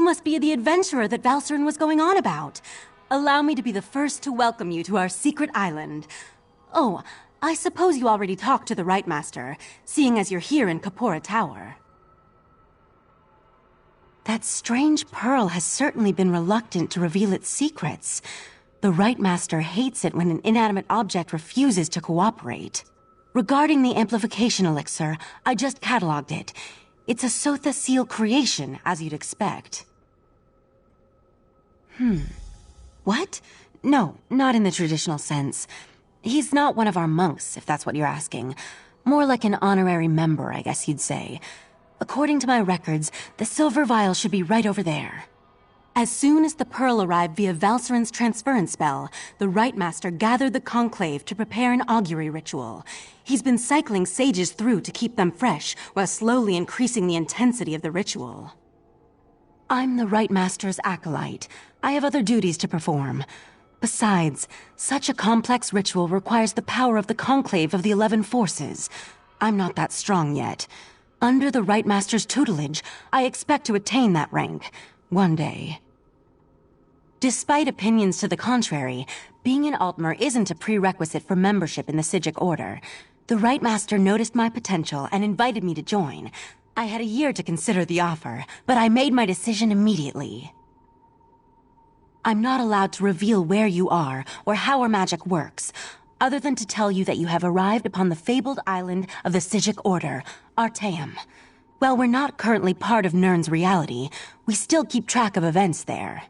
must be the adventurer that Valcerin was going on about. Allow me to be the first to welcome you to our secret island. Oh, I suppose you already talked to the Rite Master, seeing as you're here in Kapora Tower. That strange pearl has certainly been reluctant to reveal its secrets. The Rite Master hates it when an inanimate object refuses to cooperate. Regarding the amplification elixir, I just cataloged it. It's a Sotha Seal creation, as you'd expect. What? No, not in the traditional sense. He's not one of our monks, if that's what you're asking. More like an honorary member, I guess you'd say. According to my records, the silver vial should be right over there. As soon as the pearl arrived via Valcerin's transference spell, the Rite Master gathered the conclave to prepare an augury ritual. He's been cycling sages through to keep them fresh, while slowly increasing the intensity of the ritual. I'm the Rite Master's acolyte. I have other duties to perform. Besides, such a complex ritual requires the power of the conclave of the 11 forces. I'm not that strong yet. Under the Rite Master's tutelage, I expect to attain that rank. One day. Despite opinions to the contrary, being an Altmer isn't a prerequisite for membership in the Psijic Order. The Rite Master noticed my potential and invited me to join. I had a year to consider the offer, but I made my decision immediately. I'm not allowed to reveal where you are or how our magic works, other than to tell you that you have arrived upon the fabled island of the Psijic Order, Artaeum. While we're not currently part of Nirn's reality, we still keep track of events there.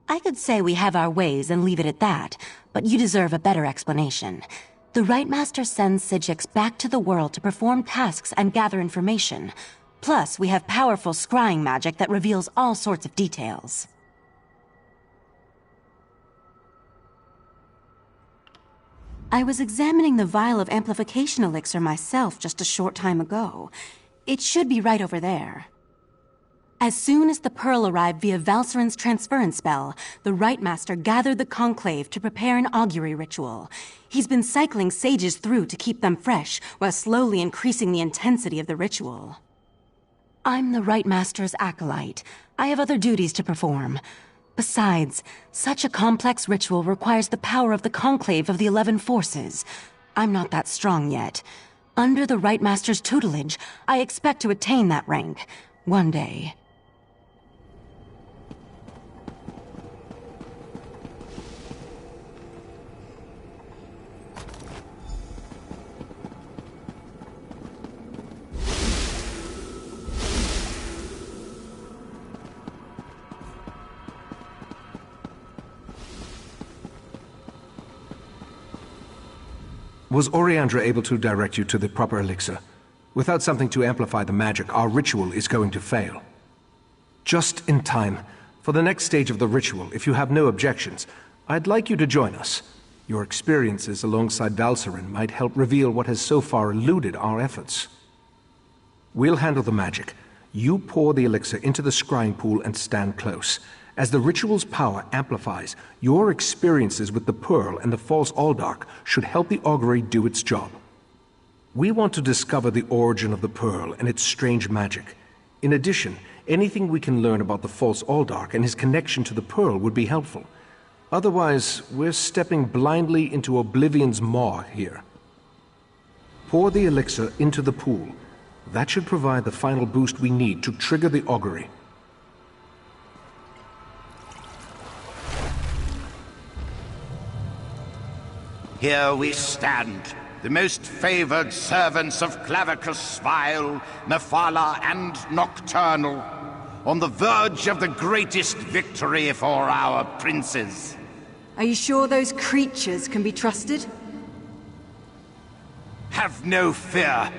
I could say we have our ways and leave it at that, but you deserve a better explanation. The Rite Master sends Psijics back to the world to perform tasks and gather information. Plus, we have powerful scrying magic that reveals all sorts of details. I was examining the vial of amplification elixir myself just a short time ago. It should be right over there. As soon as the pearl arrived via Valcerin's transference spell, the Rite Master gathered the conclave to prepare an augury ritual. He's been cycling sages through to keep them fresh, while slowly increasing the intensity of the ritual. I'm the Rite Master's acolyte. I have other duties to perform. Besides, such a complex ritual requires the power of the conclave of the 11 forces. I'm not that strong yet. Under the Rite Master's tutelage, I expect to attain that rank. One day. Was Oriandra able to direct you to the proper elixir? Without something to amplify the magic, our ritual is going to fail. Just in time. For the next stage of the ritual, if you have no objections, I'd like you to join us. Your experiences alongside Valcerin might help reveal what has so far eluded our efforts. We'll handle the magic. You pour the elixir into the scrying pool and stand close. As the ritual's power amplifies, your experiences with the Pearl and the False Aldark should help the augury do its job. We want to discover the origin of the Pearl and its strange magic. In addition, anything we can learn about the False Aldark and his connection to the Pearl would be helpful. Otherwise, we're stepping blindly into Oblivion's maw here. Pour the elixir into the pool. That should provide the final boost we need to trigger the augury. Here we stand, the most favored servants of Clavicus Vile, Mephala, and Nocturnal, on the verge of the greatest victory for our princes. Are you sure those creatures can be trusted? Have no fear.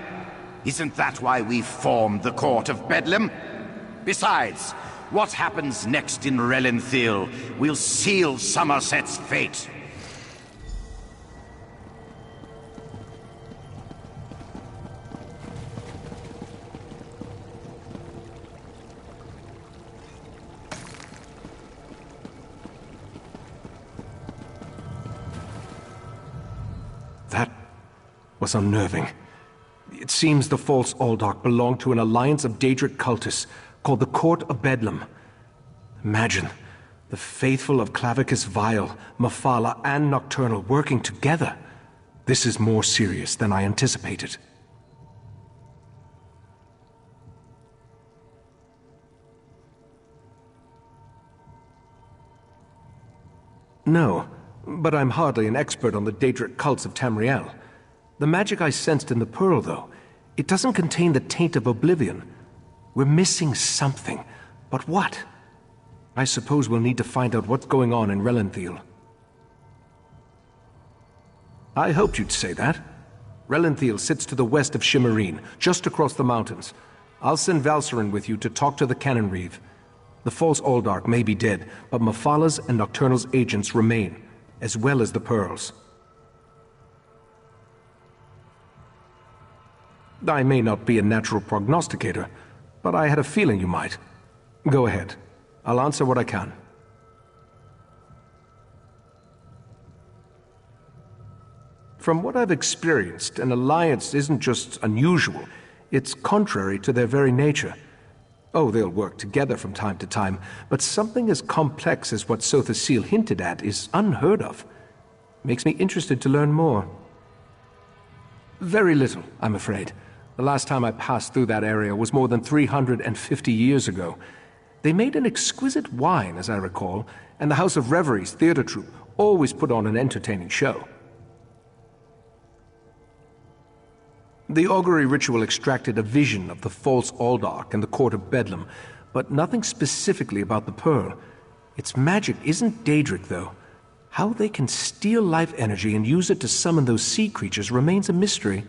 Isn't that why we formed the Court of Bedlam? Besides, what happens next in Relenthiel will seal Summerset's fate. That was unnerving. It seems the False Aldark belonged to an alliance of Daedric cultists, called the Court of Bedlam. Imagine, the faithful of Clavicus Vile, Mephala, and Nocturnal working together. This is more serious than I anticipated. No, but I'm hardly an expert on the Daedric cults of Tamriel. The magic I sensed in the pearl, though, it doesn't contain the taint of oblivion. We're missing something. But what? I suppose we'll need to find out what's going on in Relenthiel. I hoped you'd say that. Relenthiel sits to the west of Shimmerine, just across the mountains. I'll send Valcerin with you to talk to the Cannon Reeve. The false Aldark may be dead, but Mephala's and Nocturnal's agents remain, as well as the pearls. I may not be a natural prognosticator, but I had a feeling you might. Go ahead. I'll answer what I can. From what I've experienced, an alliance isn't just unusual, it's contrary to their very nature. Oh, they'll work together from time to time, but something as complex as what Sotha Sil hinted at is unheard of. Makes me interested to learn more. Very little, I'm afraid. The last time I passed through that area was more than 350 years ago. They made an exquisite wine, as I recall, and the House of Reveries theater troupe always put on an entertaining show. The augury ritual extracted a vision of the false Aldark and the Court of Bedlam, but nothing specifically about the pearl. Its magic isn't Daedric, though. How they can steal life energy and use it to summon those sea creatures remains a mystery.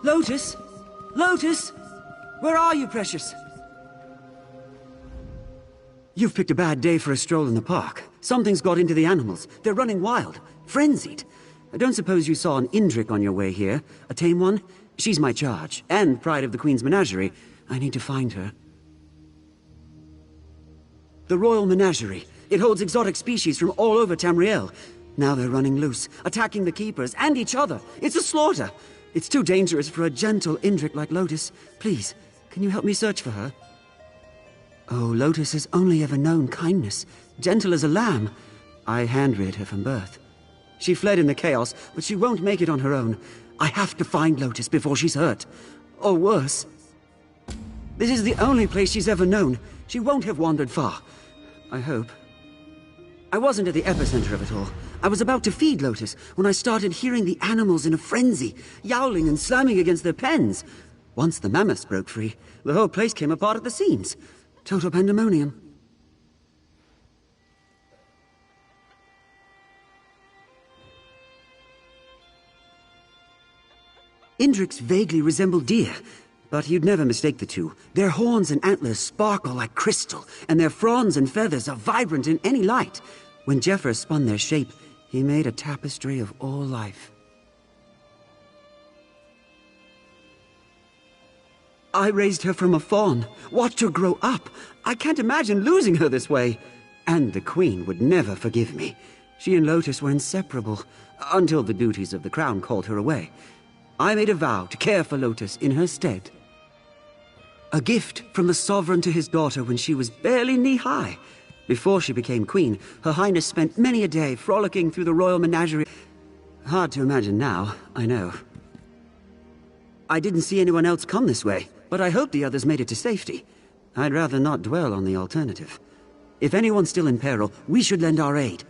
Lotus? Lotus? Where are you, precious? You've picked a bad day for a stroll in the park. Something's got into the animals. They're running wild. Frenzied. I don't suppose you saw an Indrik on your way here. A tame one? She's my charge, and pride of the Queen's menagerie. I need to find her. The Royal Menagerie. It holds exotic species from all over Tamriel. Now they're running loose, attacking the keepers and each other. It's a slaughter. It's too dangerous for a gentle Indrik like Lotus. Please, can you help me search for her? Oh, Lotus has only ever known kindness. Gentle as a lamb. I hand-reared her from birth. She fled in the chaos, but she won't make it on her own. I have to find Lotus before she's hurt. Or worse. This is the only place she's ever known. She won't have wandered far. I hope. I wasn't at the epicenter of it all. I was about to feed Lotus when I started hearing the animals in a frenzy, yowling and slamming against their pens. Once the mammoths broke free, the whole place came apart at the seams. Total pandemonium. Indriks vaguely resemble deer, but you'd never mistake the two. Their horns and antlers sparkle like crystal, and their fronds and feathers are vibrant in any light. When Jeffers spun their shape, he made a tapestry of all life. I raised her from a fawn, watched her grow up. I can't imagine losing her this way. And the Queen would never forgive me. She and Lotus were inseparable, until the duties of the crown called her away. I made a vow to care for Lotus in her stead. A gift from the sovereign to his daughter when she was barely knee-high. Before she became queen, Her Highness spent many a day frolicking through the royal menagerie. Hard to imagine now, I know. I didn't see anyone else come this way, but I hope the others made it to safety. I'd rather not dwell on the alternative. If anyone's still in peril, we should lend our aid.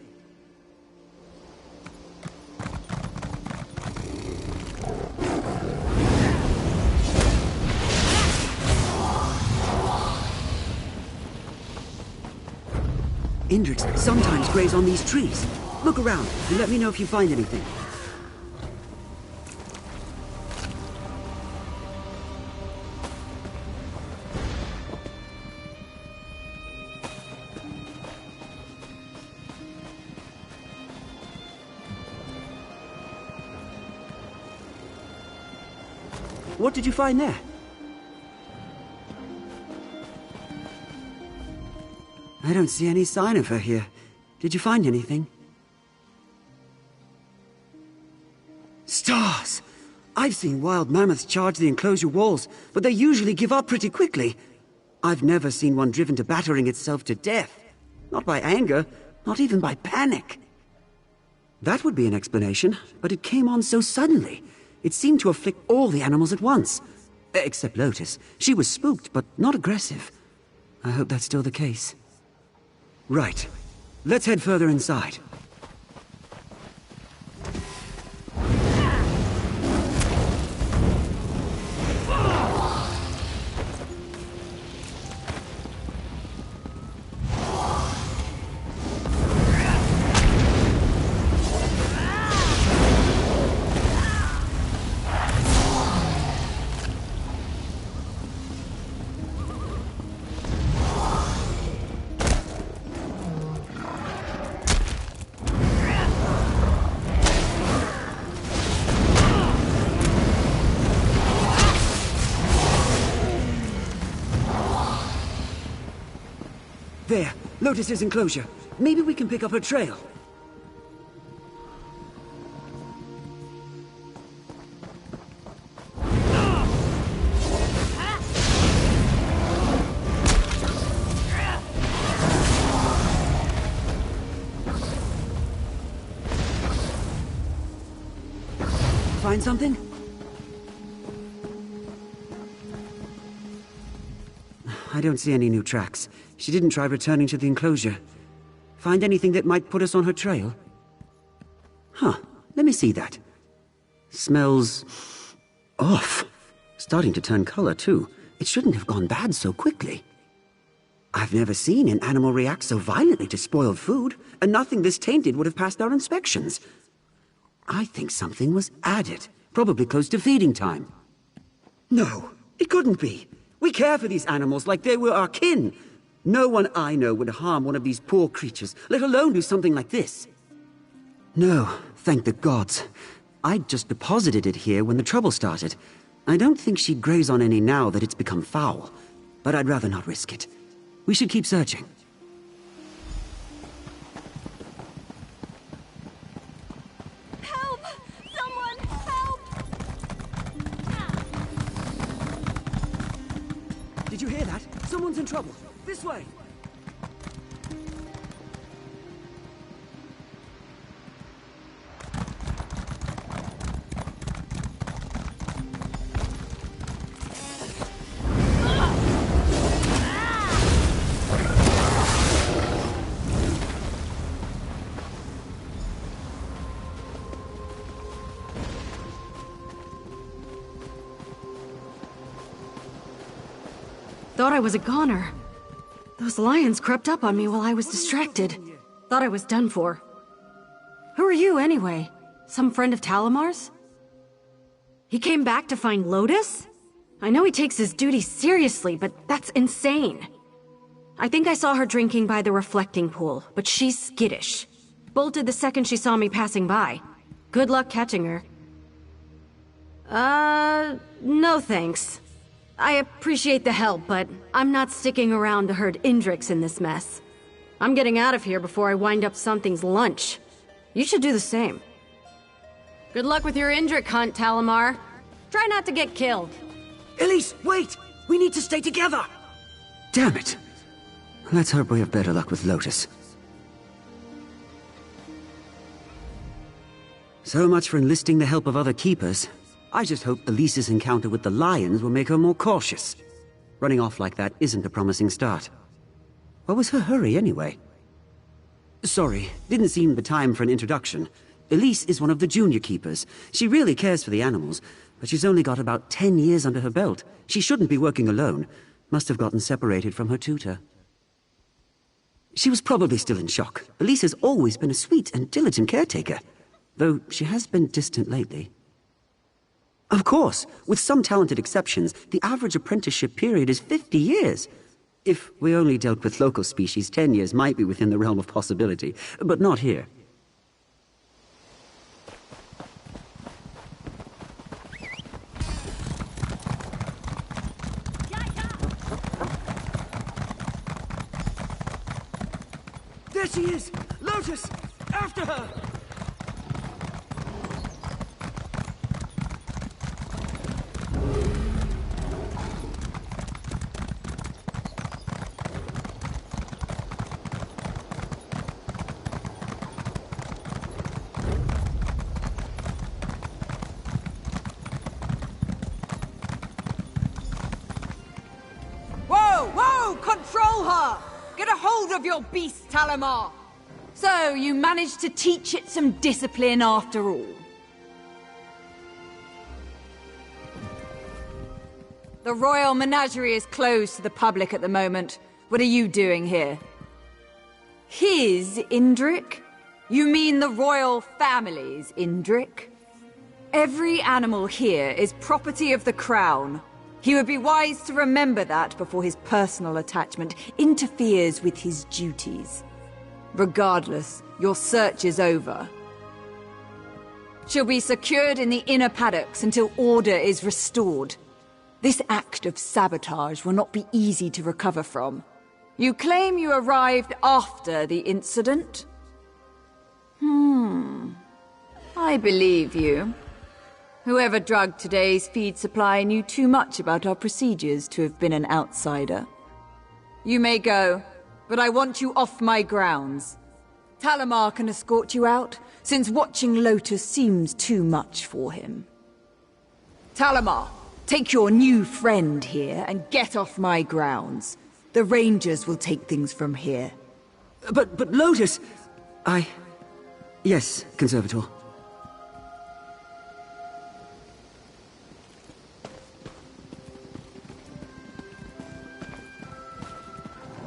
Indrix sometimes graze on these trees. Look around and let me know if you find anything. What did you find there? I don't see any sign of her here. Did you find anything? Stars! I've seen wild mammoths charge the enclosure walls, but they usually give up pretty quickly. I've never seen one driven to battering itself to death. Not by anger, not even by panic. That would be an explanation, but it came on so suddenly. It seemed to afflict all the animals at once. Except Lotus. She was spooked, but not aggressive. I hope that's still the case. Right. Let's head further inside. There, Lotus's enclosure. Maybe we can pick up her trail. Find something? I don't see any new tracks. She didn't try returning to the enclosure. Find anything that might put us on her trail? Huh, let me see that. Smells off. Starting to turn color, too. It shouldn't have gone bad so quickly. I've never seen an animal react so violently to spoiled food, and nothing this tainted would have passed our inspections. I think something was added, probably close to feeding time. No, it couldn't be. We care for these animals like they were our kin. No one I know would harm one of these poor creatures, let alone do something like this. No, thank the gods. I just deposited it here when the trouble started. I don't think she'd graze on any now that it's become foul, but I'd rather not risk it. We should keep searching. Help! Someone, help! Did you hear that? Someone's in trouble. This way! Thought I was a goner. Those lions crept up on me while I was distracted. Thought I was done for. Who are you, anyway? Some friend of Talamar's? He came back to find Lotus? I know he takes his duty seriously, but that's insane. I think I saw her drinking by the reflecting pool, but she's skittish. Bolted the second she saw me passing by. Good luck catching her. No thanks. I appreciate the help, but I'm not sticking around to herd Indrix in this mess. I'm getting out of here before I wind up something's lunch. You should do the same. Good luck with your Indrik hunt, Talamar. Try not to get killed. Elise, wait! We need to stay together! Damn it. Let's hope we have better luck with Lotus. So much for enlisting the help of other keepers. I just hope Elise's encounter with the lions will make her more cautious. Running off like that isn't a promising start. What was her hurry, anyway? Sorry, didn't seem the time for an introduction. Elise is one of the junior keepers. She really cares for the animals, but she's only got about 10 years under her belt. She shouldn't be working alone. Must have gotten separated from her tutor. She was probably still in shock. Elise has always been a sweet and diligent caretaker, though she has been distant lately. Of course, with some talented exceptions, the average apprenticeship period is 50 years. If we only dealt with local species, 10 years might be within the realm of possibility, but not here. There she is! Lotus! After her! Control her! Get a hold of your beast, Talamar! So, you managed to teach it some discipline after all. The Royal Menagerie is closed to the public at the moment. What are you doing here? His Indrik? You mean the royal family's Indrik? Every animal here is property of the crown. He would be wise to remember that before his personal attachment interferes with his duties. Regardless, your search is over. She'll be secured in the inner paddocks until order is restored. This act of sabotage will not be easy to recover from. You claim you arrived after the incident? I believe you. Whoever drugged today's feed supply knew too much about our procedures to have been an outsider. You may go, but I want you off my grounds. Talamar can escort you out, since watching Lotus seems too much for him. Talamar, take your new friend here and get off my grounds. The Rangers will take things from here. But Lotus... Yes, Conservator.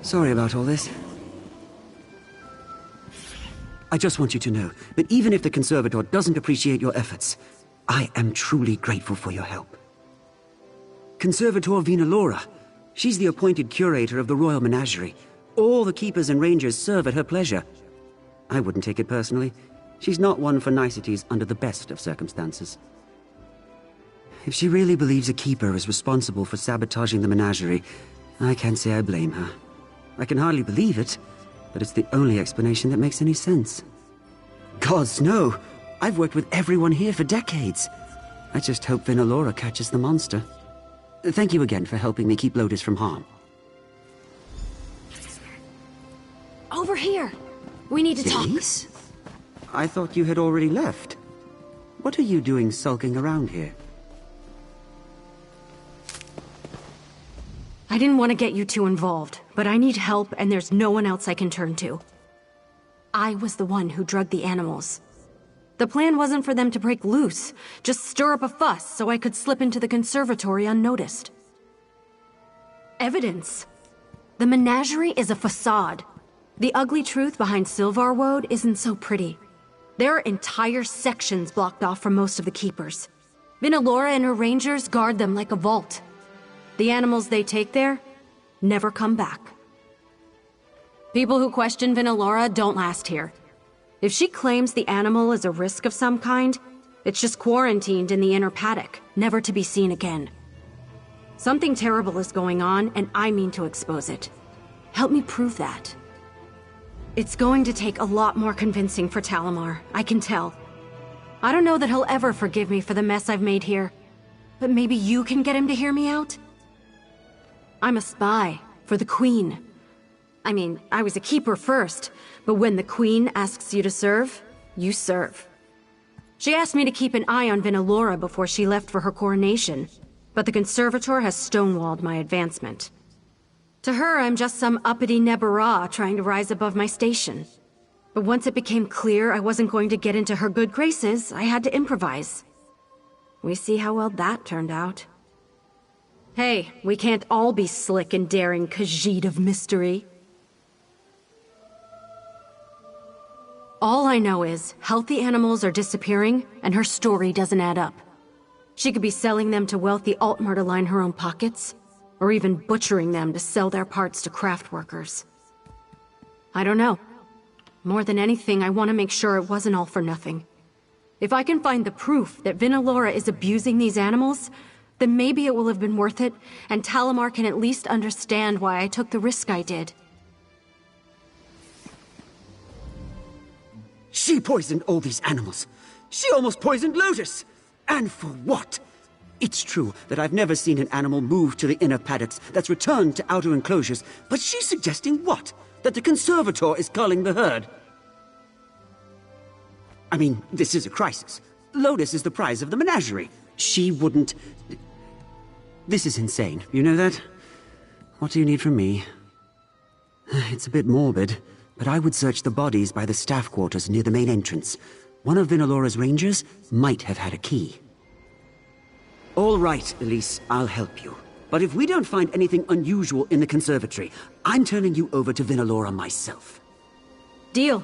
Sorry about all this. I just want you to know that even if the Conservator doesn't appreciate your efforts, I am truly grateful for your help. Conservator Vinalora. She's the appointed curator of the Royal Menagerie. All the keepers and rangers serve at her pleasure. I wouldn't take it personally. She's not one for niceties under the best of circumstances. If she really believes a keeper is responsible for sabotaging the menagerie, I can't say I blame her. I can hardly believe it, but it's the only explanation that makes any sense. Gods, no! I've worked with everyone here for decades. I just hope Vinalora catches the monster. Thank you again for helping me keep Lotus from harm. Over here! We need to talk. I thought you had already left. What are you doing sulking around here? I didn't want to get you too involved, but I need help and there's no one else I can turn to. I was the one who drugged the animals. The plan wasn't for them to break loose, just stir up a fuss so I could slip into the conservatory unnoticed. Evidence. The menagerie is a facade. The ugly truth behind Silvarwoad isn't so pretty. There are entire sections blocked off from most of the keepers. Vinalora and her rangers guard them like a vault. The animals they take there never come back. People who question Vinalora don't last here. If she claims the animal is a risk of some kind, it's just quarantined in the inner paddock, never to be seen again. Something terrible is going on, and I mean to expose it. Help me prove that. It's going to take a lot more convincing for Talamar, I can tell. I don't know that he'll ever forgive me for the mess I've made here, but maybe you can get him to hear me out? I'm a spy for the Queen. I mean, I was a keeper first, but when the Queen asks you to serve, you serve. She asked me to keep an eye on Vinalora before she left for her coronation, but the Conservator has stonewalled my advancement. To her, I'm just some uppity Nebara trying to rise above my station. But once it became clear I wasn't going to get into her good graces, I had to improvise. We see how well that turned out. Hey, we can't all be slick and daring Khajiit of mystery. All I know is, healthy animals are disappearing, and her story doesn't add up. She could be selling them to wealthy Altmer to line her own pockets, or even butchering them to sell their parts to craft workers. I don't know. More than anything, I want to make sure it wasn't all for nothing. If I can find the proof that Vinalora is abusing these animals, then maybe it will have been worth it, and Talamar can at least understand why I took the risk I did. She poisoned all these animals. She almost poisoned Lotus. And for what? It's true that I've never seen an animal move to the inner paddocks that's returned to outer enclosures, but she's suggesting what? That the Conservator is culling the herd? I mean, this is a crisis. Lotus is the prize of the menagerie. She wouldn't... This is insane, you know that? What do you need from me? It's a bit morbid, but I would search the bodies by the staff quarters near the main entrance. One of Vinalora's rangers might have had a key. All right, Elise, I'll help you. But if we don't find anything unusual in the conservatory, I'm turning you over to Vinalora myself. Deal.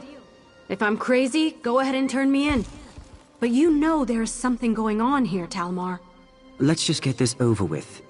If I'm crazy, go ahead and turn me in. But you know there's something going on here, Talamar. Let's just get this over with.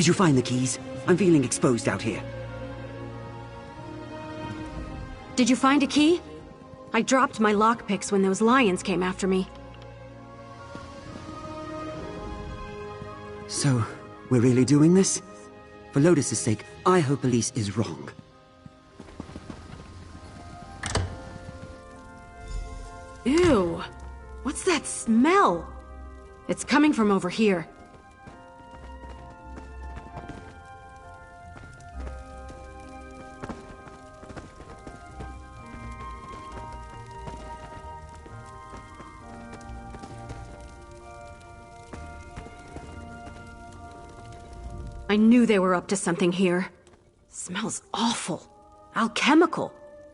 Did you find the keys? I'm feeling exposed out here. Did you find a key? I dropped my lockpicks when those lions came after me. So, we're really doing this? For Lotus's sake, I hope Elise is wrong. Ew! What's that smell? It's coming from over here. I knew they were up to something here. Smells awful. Alchemical.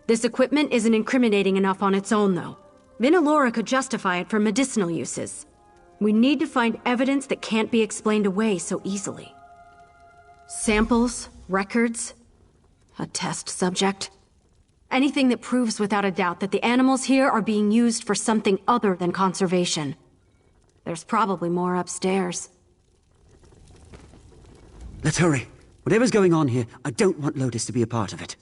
This equipment isn't incriminating enough on its own, though. Vinalora could justify it for medicinal uses. We need to find evidence that can't be explained away so easily. Samples, records, a test subject. Anything that proves without a doubt that the animals here are being used for something other than conservation. There's probably more upstairs. Let's hurry. Whatever's going on here, I don't want Lotus to be a part of it.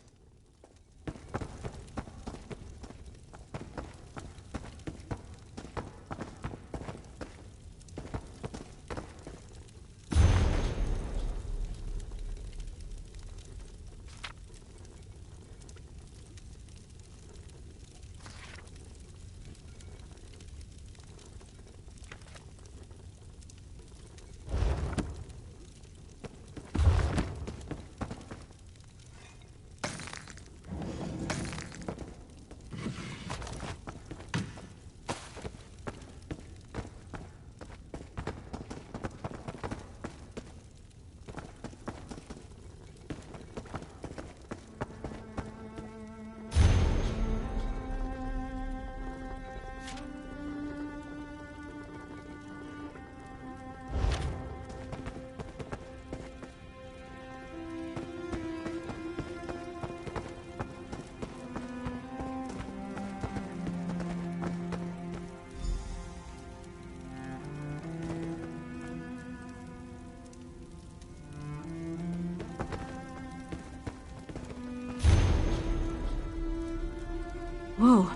Whoa.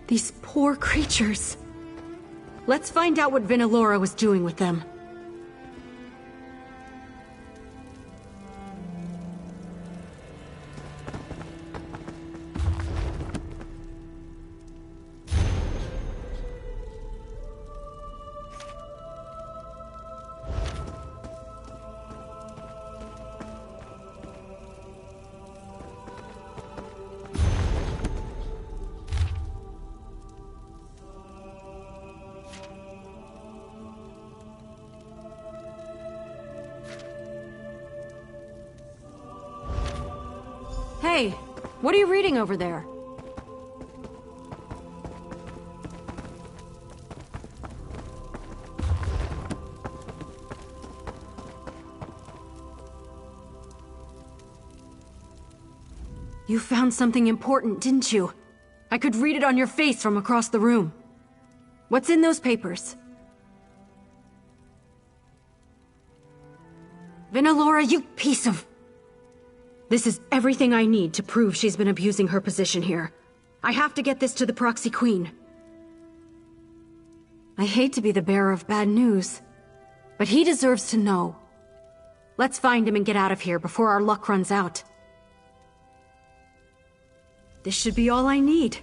These poor creatures. Let's find out what Vinalora was doing with them. Hey, what are you reading over there? You found something important, didn't you? I could read it on your face from across the room. What's in those papers? Vinalora, you piece of... This is everything I need to prove she's been abusing her position here. I have to get this to the Proxy Queen. I hate to be the bearer of bad news, but he deserves to know. Let's find him and get out of here before our luck runs out. This should be all I need.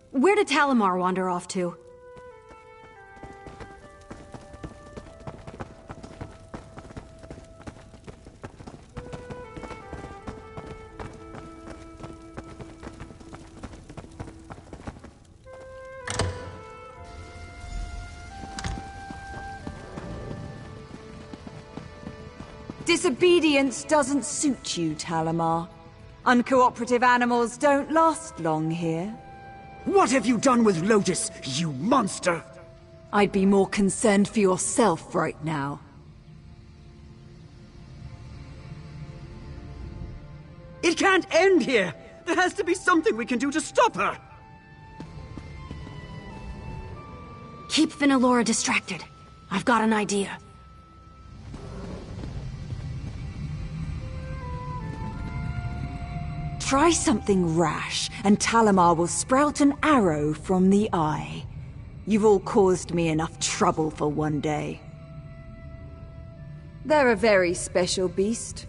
Where did Talamar wander off to? Disobedience doesn't suit you, Talamar. Uncooperative animals don't last long here. What have you done with Lotus, you monster? I'd be more concerned for yourself right now. It can't end here! There has to be something we can do to stop her! Keep Vinalora distracted. I've got an idea. Try something rash, and Talamar will sprout an arrow from the eye. You've all caused me enough trouble for one day. They're a very special beast.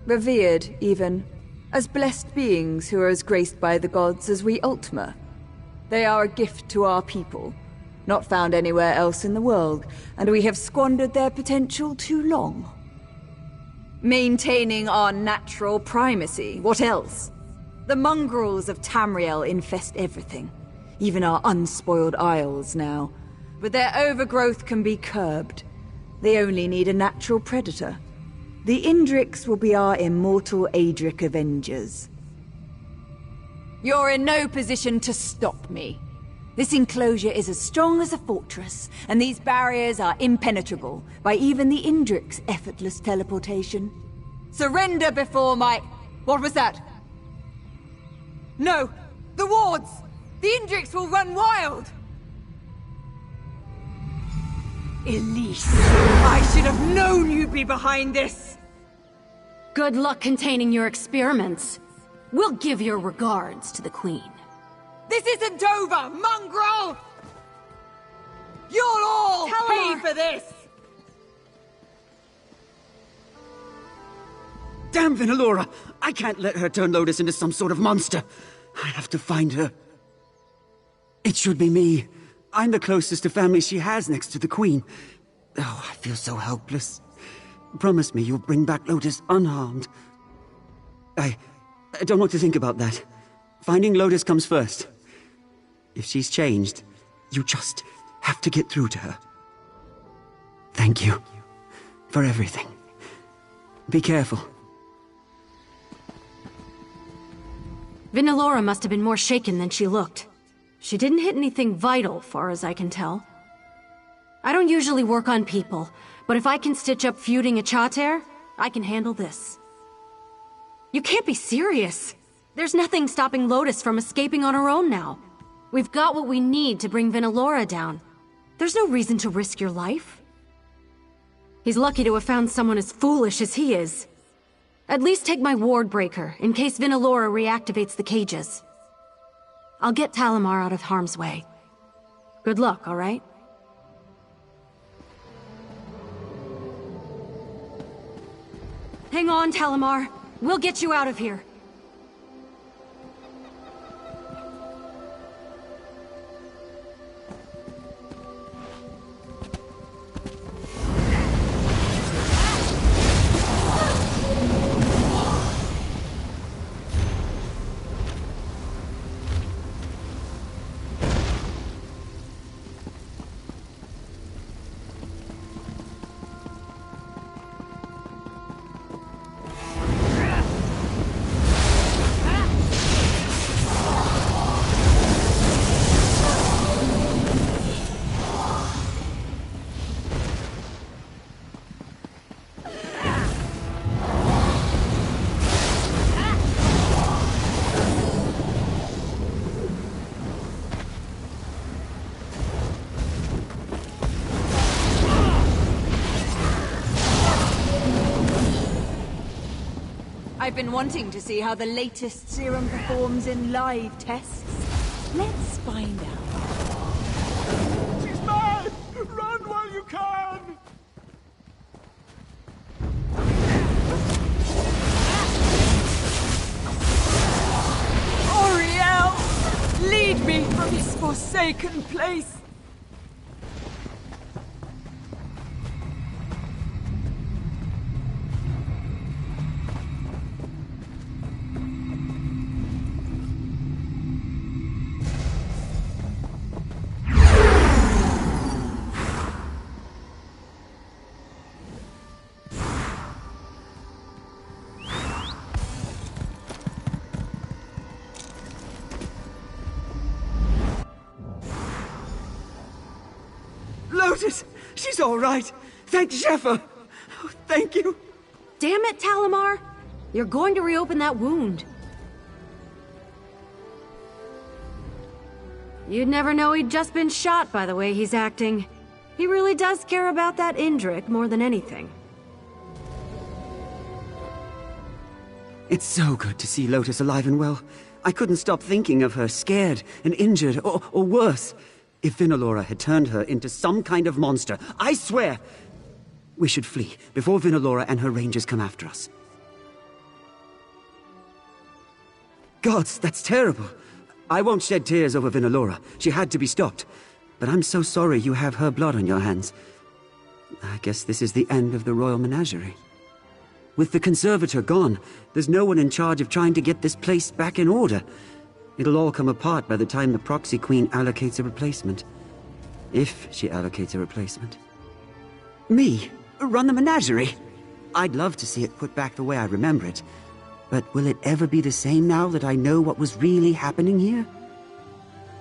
Revered, even. As blessed beings who are as graced by the gods as we Ultima. They are a gift to our people. Not found anywhere else in the world, and we have squandered their potential too long. Maintaining our natural primacy, what else? The mongrels of Tamriel infest everything. Even our unspoiled isles now. But their overgrowth can be curbed. They only need a natural predator. The Indrics will be our immortal Adric Avengers. You're in no position to stop me. This enclosure is as strong as a fortress, and these barriers are impenetrable by even the Indric's effortless teleportation. Surrender before my... What was that? No! The wards! The Indrics will run wild! Elise, I should have known you'd be behind this! Good luck containing your experiments. We'll give your regards to the Queen. This isn't over, mongrel! You'll all pay for this! Damn Vinalora! I can't let her turn Lotus into some sort of monster. I have to find her. It should be me. I'm the closest to family she has next to the Queen. Oh, I feel so helpless. Promise me you'll bring back Lotus unharmed. I don't know what to think about that. Finding Lotus comes first. If she's changed, you just have to get through to her. Thank you for everything. Be careful. Vinalora must have been more shaken than she looked. She didn't hit anything vital, far as I can tell. I don't usually work on people, but if I can stitch up feuding a Chater, I can handle this. You can't be serious. There's nothing stopping Lotus from escaping on her own now. We've got what we need to bring Vinalora down. There's no reason to risk your life. He's lucky to have found someone as foolish as he is. At least take my ward breaker, in case Vinalora reactivates the cages. I'll get Talamar out of harm's way. Good luck, all right? Hang on, Talamar. We'll get you out of here. I've been wanting to see how the latest serum performs in live tests. Let's find out. She's mad! Run while you can! Oriel! Lead me from this forsaken place! Lotus! She's all right! Thank Zephyr! Oh, thank you! Damn it, Talamar! You're going to reopen that wound. You'd never know he'd just been shot by the way he's acting. He really does care about that Indrik more than anything. It's so good to see Lotus alive and well. I couldn't stop thinking of her, scared and injured, or worse. If Vinalora had turned her into some kind of monster, I swear! We should flee before Vinalora and her rangers come after us. Gods, that's terrible. I won't shed tears over Vinalora. She had to be stopped. But I'm so sorry you have her blood on your hands. I guess this is the end of the Royal Menagerie. With the Conservator gone, there's no one in charge of trying to get this place back in order. It'll all come apart by the time the Proxy Queen allocates a replacement. If she allocates a replacement. Me? Run the menagerie? I'd love to see it put back the way I remember it. But will it ever be the same now that I know what was really happening here?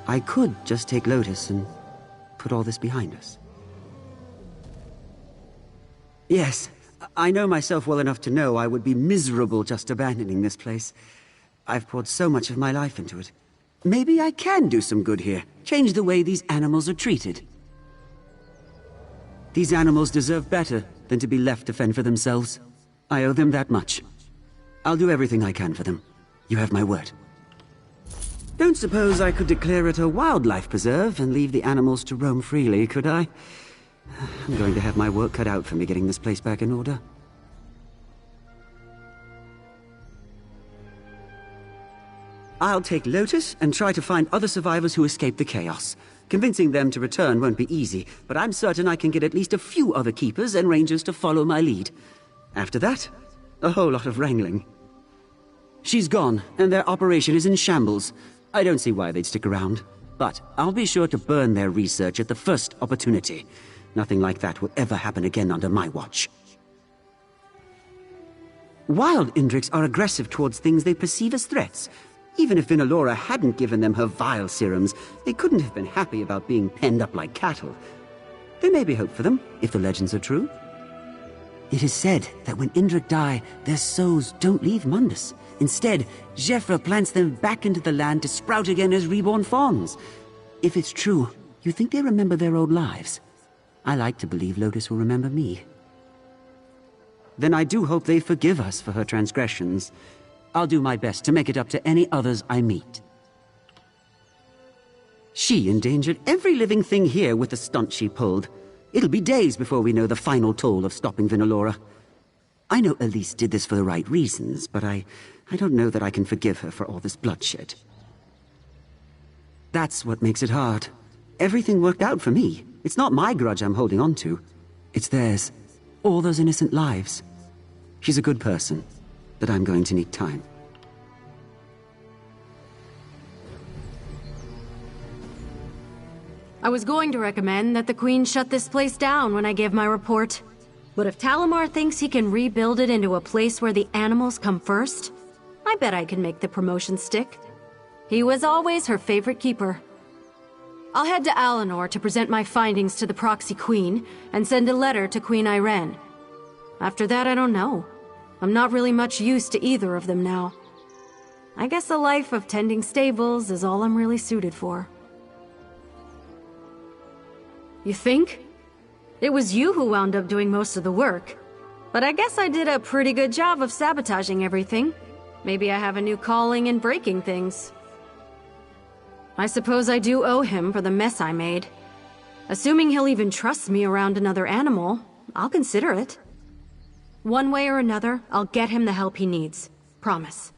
I could just take Lotus and put all this behind us. Yes, I know myself well enough to know I would be miserable just abandoning this place. I've poured so much of my life into it. Maybe I can do some good here. Change the way these animals are treated. These animals deserve better than to be left to fend for themselves. I owe them that much. I'll do everything I can for them. You have my word. Don't suppose I could declare it a wildlife preserve and leave the animals to roam freely, could I? I'm going to have my work cut out for me getting this place back in order. I'll take Lotus and try to find other survivors who escaped the chaos. Convincing them to return won't be easy, but I'm certain I can get at least a few other keepers and rangers to follow my lead. After that, a whole lot of wrangling. She's gone, and their operation is in shambles. I don't see why they'd stick around. But I'll be sure to burn their research at the first opportunity. Nothing like that will ever happen again under my watch. Wild Indriks are aggressive towards things they perceive as threats. Even if Vinalora hadn't given them her vile serums, they couldn't have been happy about being penned up like cattle. There may be hope for them, if the legends are true. It is said that when Indrik die, their souls don't leave Mundus. Instead, Zephyr plants them back into the land to sprout again as reborn fawns. If it's true, you think they remember their old lives? I like to believe Lotus will remember me. Then I do hope they forgive us for her transgressions. I'll do my best to make it up to any others I meet. She endangered every living thing here with the stunt she pulled. It'll be days before we know the final toll of stopping Vinalora. I know Elise did this for the right reasons, but I don't know that I can forgive her for all this bloodshed. That's what makes it hard. Everything worked out for me. It's not my grudge I'm holding on to. It's theirs. All those innocent lives. She's a good person, but I'm going to need time. I was going to recommend that the Queen shut this place down when I gave my report. But if Talamar thinks he can rebuild it into a place where the animals come first, I bet I can make the promotion stick. He was always her favorite keeper. I'll head to Alinor to present my findings to the Proxy Queen and send a letter to Queen Irene. After that, I don't know. I'm not really much use to either of them now. I guess a life of tending stables is all I'm really suited for. You think? It was you who wound up doing most of the work. But I guess I did a pretty good job of sabotaging everything. Maybe I have a new calling in breaking things. I suppose I do owe him for the mess I made. Assuming he'll even trust me around another animal, I'll consider it. One way or another, I'll get him the help he needs. Promise.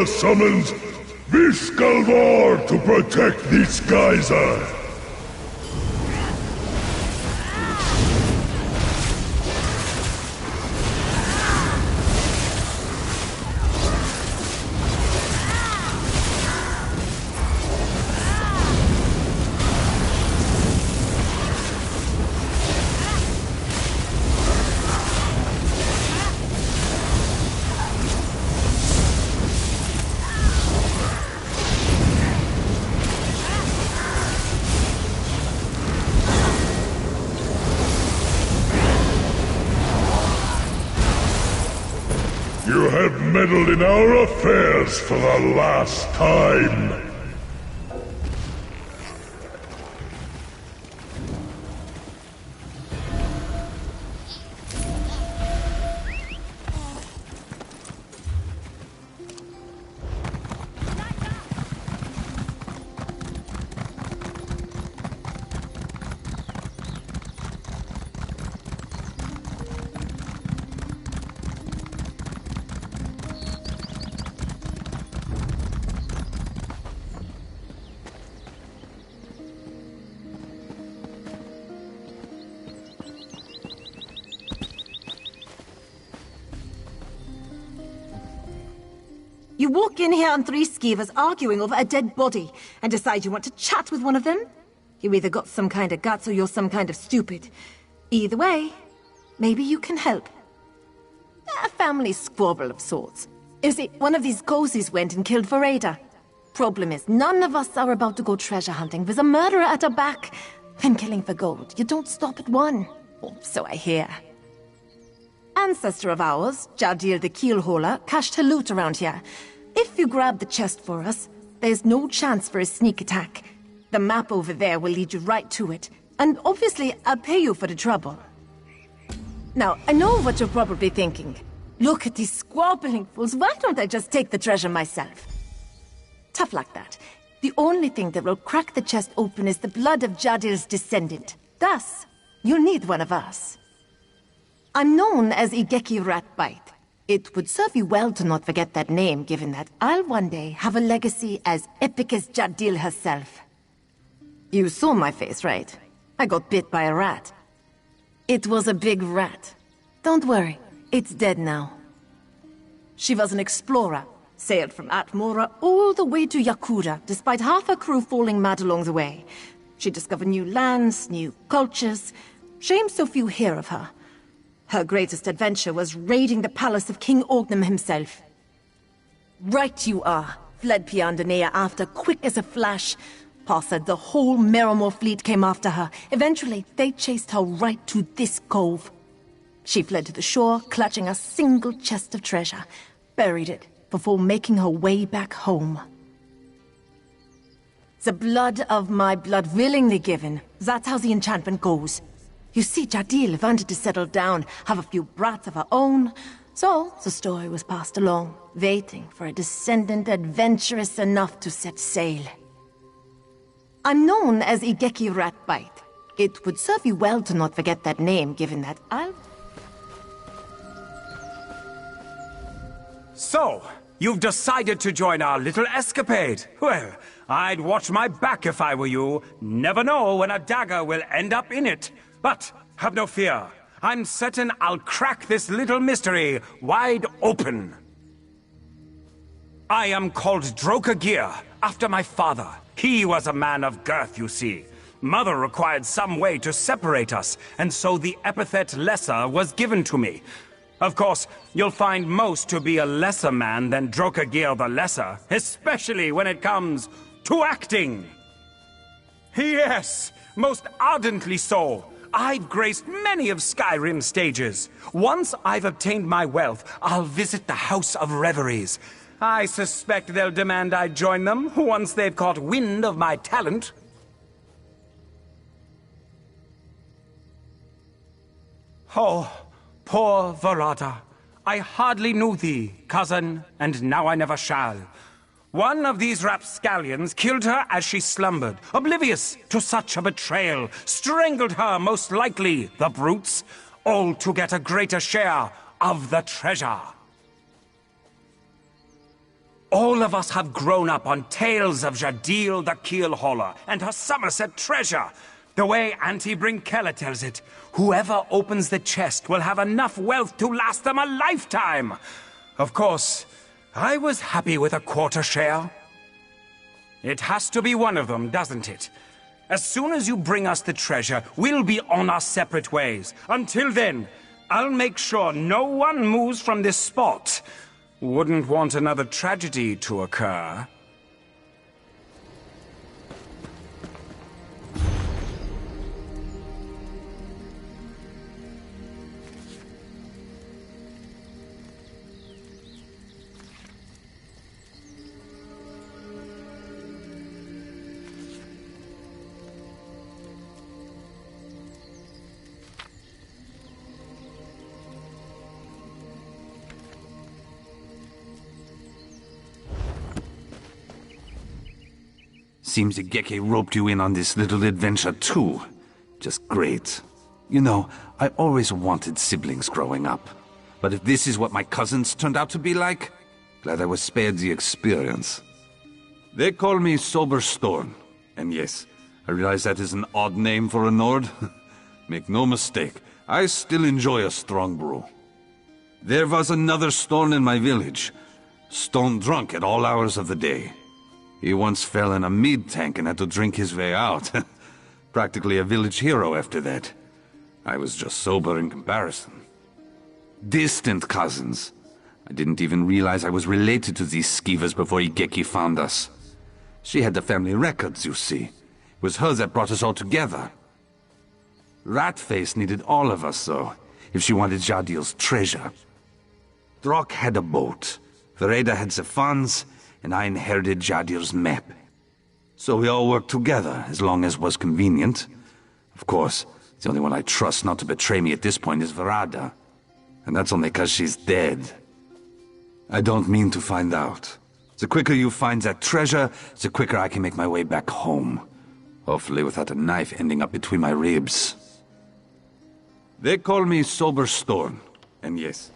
Valhalla summons Viskalvar to protect this geyser. You have meddled in our affairs for the last time. You walk in here on 3 skeevers arguing over a dead body and decide you want to chat with one of them? You either got some kind of guts or you're some kind of stupid. Either way, maybe you can help. A family squabble of sorts. You see, one of these ghosties went and killed Vereda. Problem is, none of us are about to go treasure hunting with a murderer at our back. When killing for gold, you don't stop at one. Or so I hear. Ancestor of ours, Jadil the Keelhauler, cached her loot around here. If you grab the chest for us, there's no chance for a sneak attack. The map over there will lead you right to it. And obviously, I'll pay you for the trouble. Now, I know what you're probably thinking. Look at these squabbling fools, why don't I just take the treasure myself? Tough like that. The only thing that will crack the chest open is the blood of Jadil's descendant. Thus, you'll need one of us. I'm known as Igeki Ratbite. It would serve you well to not forget that name, given that I'll one day have a legacy as epic as Jadil herself. You saw my face, right? I got bit by a rat. It was a big rat. Don't worry, it's dead now. She was an explorer, sailed from Atmora all the way to Yakura, despite half her crew falling mad along the way. She discovered new lands, new cultures. Shame so few hear of her. Her greatest adventure was raiding the palace of King Ognum himself. Right you are. Fled Piandonea after, quick as a flash. Pa said the whole Miramore fleet came after her. Eventually, they chased her right to this cove. She fled to the shore, clutching a single chest of treasure. Buried it before making her way back home. The blood of my blood willingly given. That's how the enchantment goes. You see, Jadil wanted to settle down, have a few brats of her own. So, the story was passed along, waiting for a descendant adventurous enough to set sail. I'm known as Igeki Ratbite. It would serve you well to not forget that name, given that So, you've decided to join our little escapade. Well, I'd watch my back if I were you. Never know when a dagger will end up in it. But have no fear. I'm certain I'll crack this little mystery wide open. I am called Drokagir, after my father. He was a man of girth, you see. Mother required some way to separate us, and so the epithet Lesser was given to me. Of course, you'll find most to be a lesser man than Drokagir the Lesser, especially when it comes to acting. Yes, most ardently so. I've graced many of Skyrim's stages. Once I've obtained my wealth, I'll visit the House of Reveries. I suspect they'll demand I join them once they've caught wind of my talent. Oh, poor Verada. I hardly knew thee, cousin, and now I never shall. One of these rapscallions killed her as she slumbered, oblivious to such a betrayal, strangled her most likely, the brutes, all to get a greater share of the treasure. All of us have grown up on tales of Jadil the Keelhauler and her Summerset treasure. The way Auntie Brinkella tells it, whoever opens the chest will have enough wealth to last them a lifetime. Of course, I was happy with a quarter share. It has to be one of them, doesn't it? As soon as you bring us the treasure, we'll be on our separate ways. Until then, I'll make sure no one moves from this spot. Wouldn't want another tragedy to occur. Seems Igeki roped you in on this little adventure too. Just great. You know, I always wanted siblings growing up. But if this is what my cousins turned out to be like, glad I was spared the experience. They call me Soberstorn. And yes, I realize that is an odd name for a Nord. Make no mistake, I still enjoy a strong brew. There was another Storn in my village. Stone drunk at all hours of the day. He once fell in a mead tank and had to drink his way out. Practically a village hero after that. I was just sober in comparison. Distant cousins. I didn't even realize I was related to these skeevers before Igeki found us. She had the family records, you see. It was her that brought us all together. Ratface needed all of us, though, if she wanted Jadil's treasure. Drock had a boat. Vereda had the funds, and I inherited Jadil's map. So we all worked together, as long as was convenient. Of course, the only one I trust not to betray me at this point is Verada. And that's only 'cause she's dead. I don't mean to find out. The quicker you find that treasure, the quicker I can make my way back home. Hopefully without a knife ending up between my ribs. They call me Soberstorn, and yes,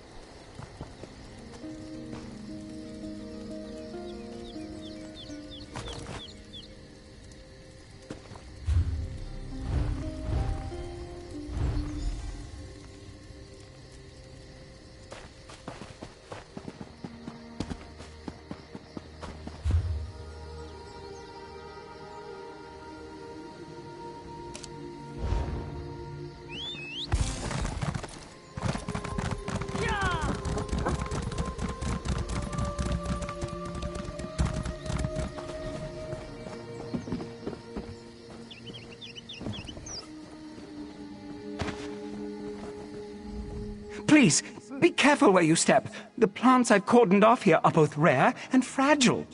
Please, be careful where you step. The plants I've cordoned off here are both rare and fragile.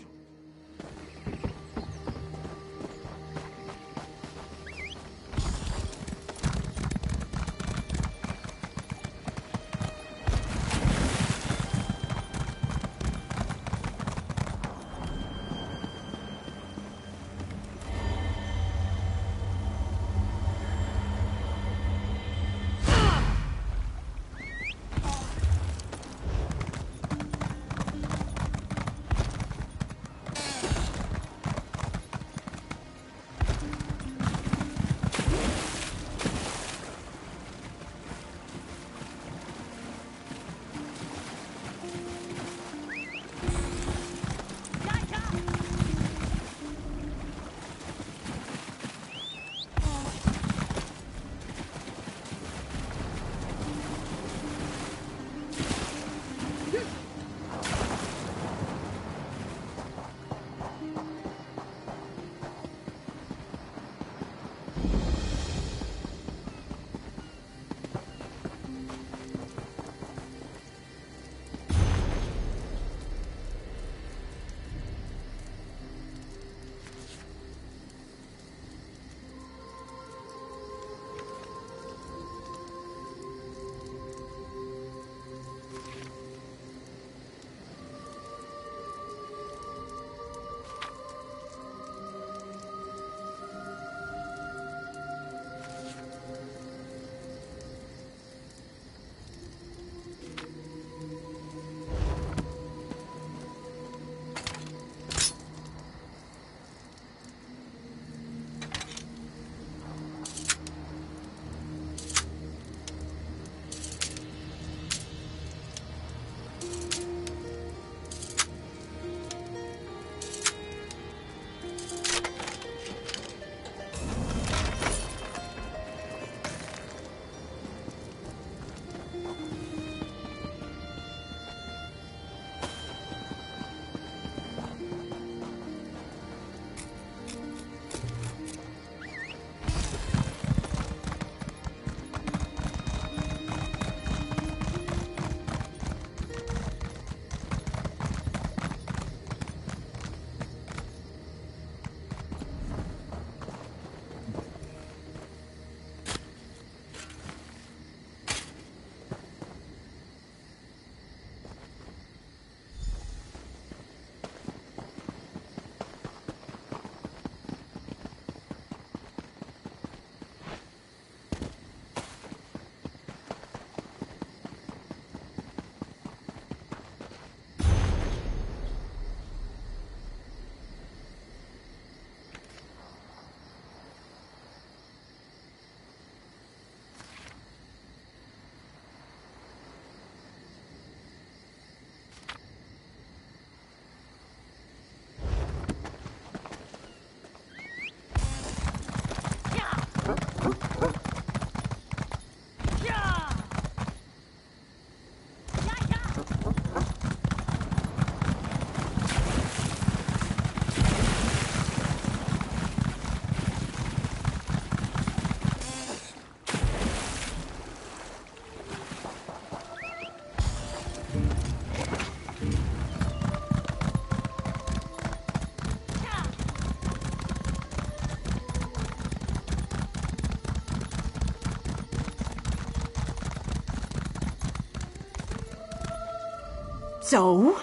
So,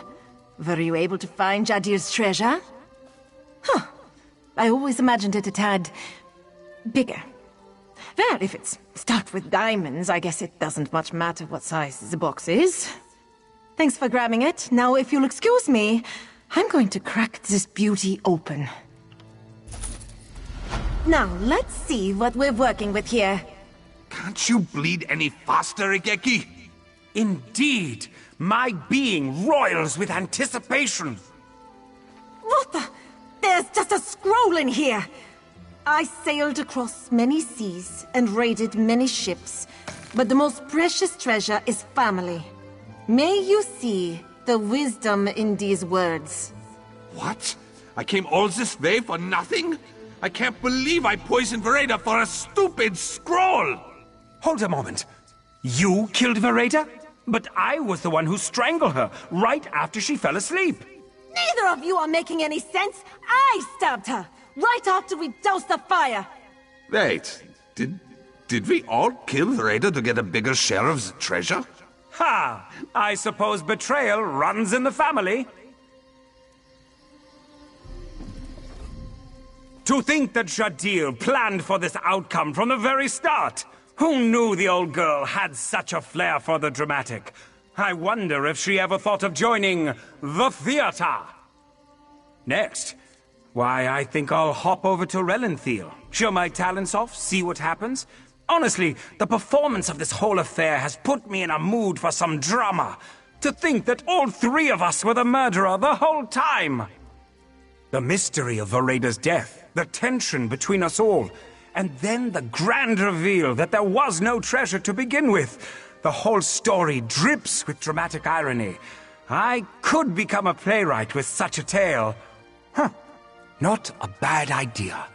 were you able to find Jadil's treasure? Huh. I always imagined it a tad bigger. Well, if it's stuffed with diamonds, I guess it doesn't much matter what size the box is. Thanks for grabbing it. Now, if you'll excuse me, I'm going to crack this beauty open. Now, let's see what we're working with here. Can't you bleed any faster, Igeki? Indeed, my being roils with anticipation. What the? There's just a scroll in here! I sailed across many seas and raided many ships, but the most precious treasure is family. May you see the wisdom in these words. What? I came all this way for nothing? I can't believe I poisoned Vereda for a stupid scroll! Hold a moment. You killed Vereda? But I was the one who strangled her right after she fell asleep. Neither of you are making any sense! I stabbed her! Right after we doused the fire! Wait, did we all kill Vereda to get a bigger share of the treasure? Ha! I suppose betrayal runs in the family. To think that Jadil planned for this outcome from the very start! Who knew the old girl had such a flair for the dramatic? I wonder if she ever thought of joining the theater. Next, why, I think I'll hop over to Relenthiel, show my talents off, see what happens. Honestly, the performance of this whole affair has put me in a mood for some drama. To think that all three of us were the murderer the whole time. The mystery of Vereda's death, the tension between us all, and then the grand reveal that there was no treasure to begin with. The whole story drips with dramatic irony. I could become a playwright with such a tale. Huh. Not a bad idea.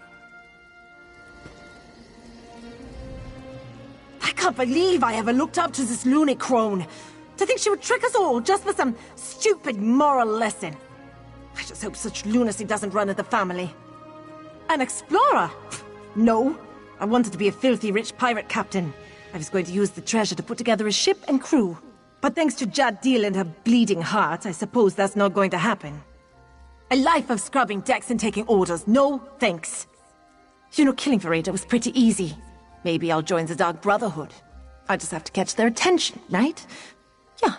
I can't believe I ever looked up to this loony crone. To think she would trick us all just for some stupid moral lesson. I just hope such lunacy doesn't run in the family. An explorer? No. I wanted to be a filthy rich pirate captain. I was going to use the treasure to put together a ship and crew. But thanks to Jadil and her bleeding heart, I suppose that's not going to happen. A life of scrubbing decks and taking orders, no thanks. You know, killing Vereda was pretty easy. Maybe I'll join the Dark Brotherhood. I just have to catch their attention, right? Yeah,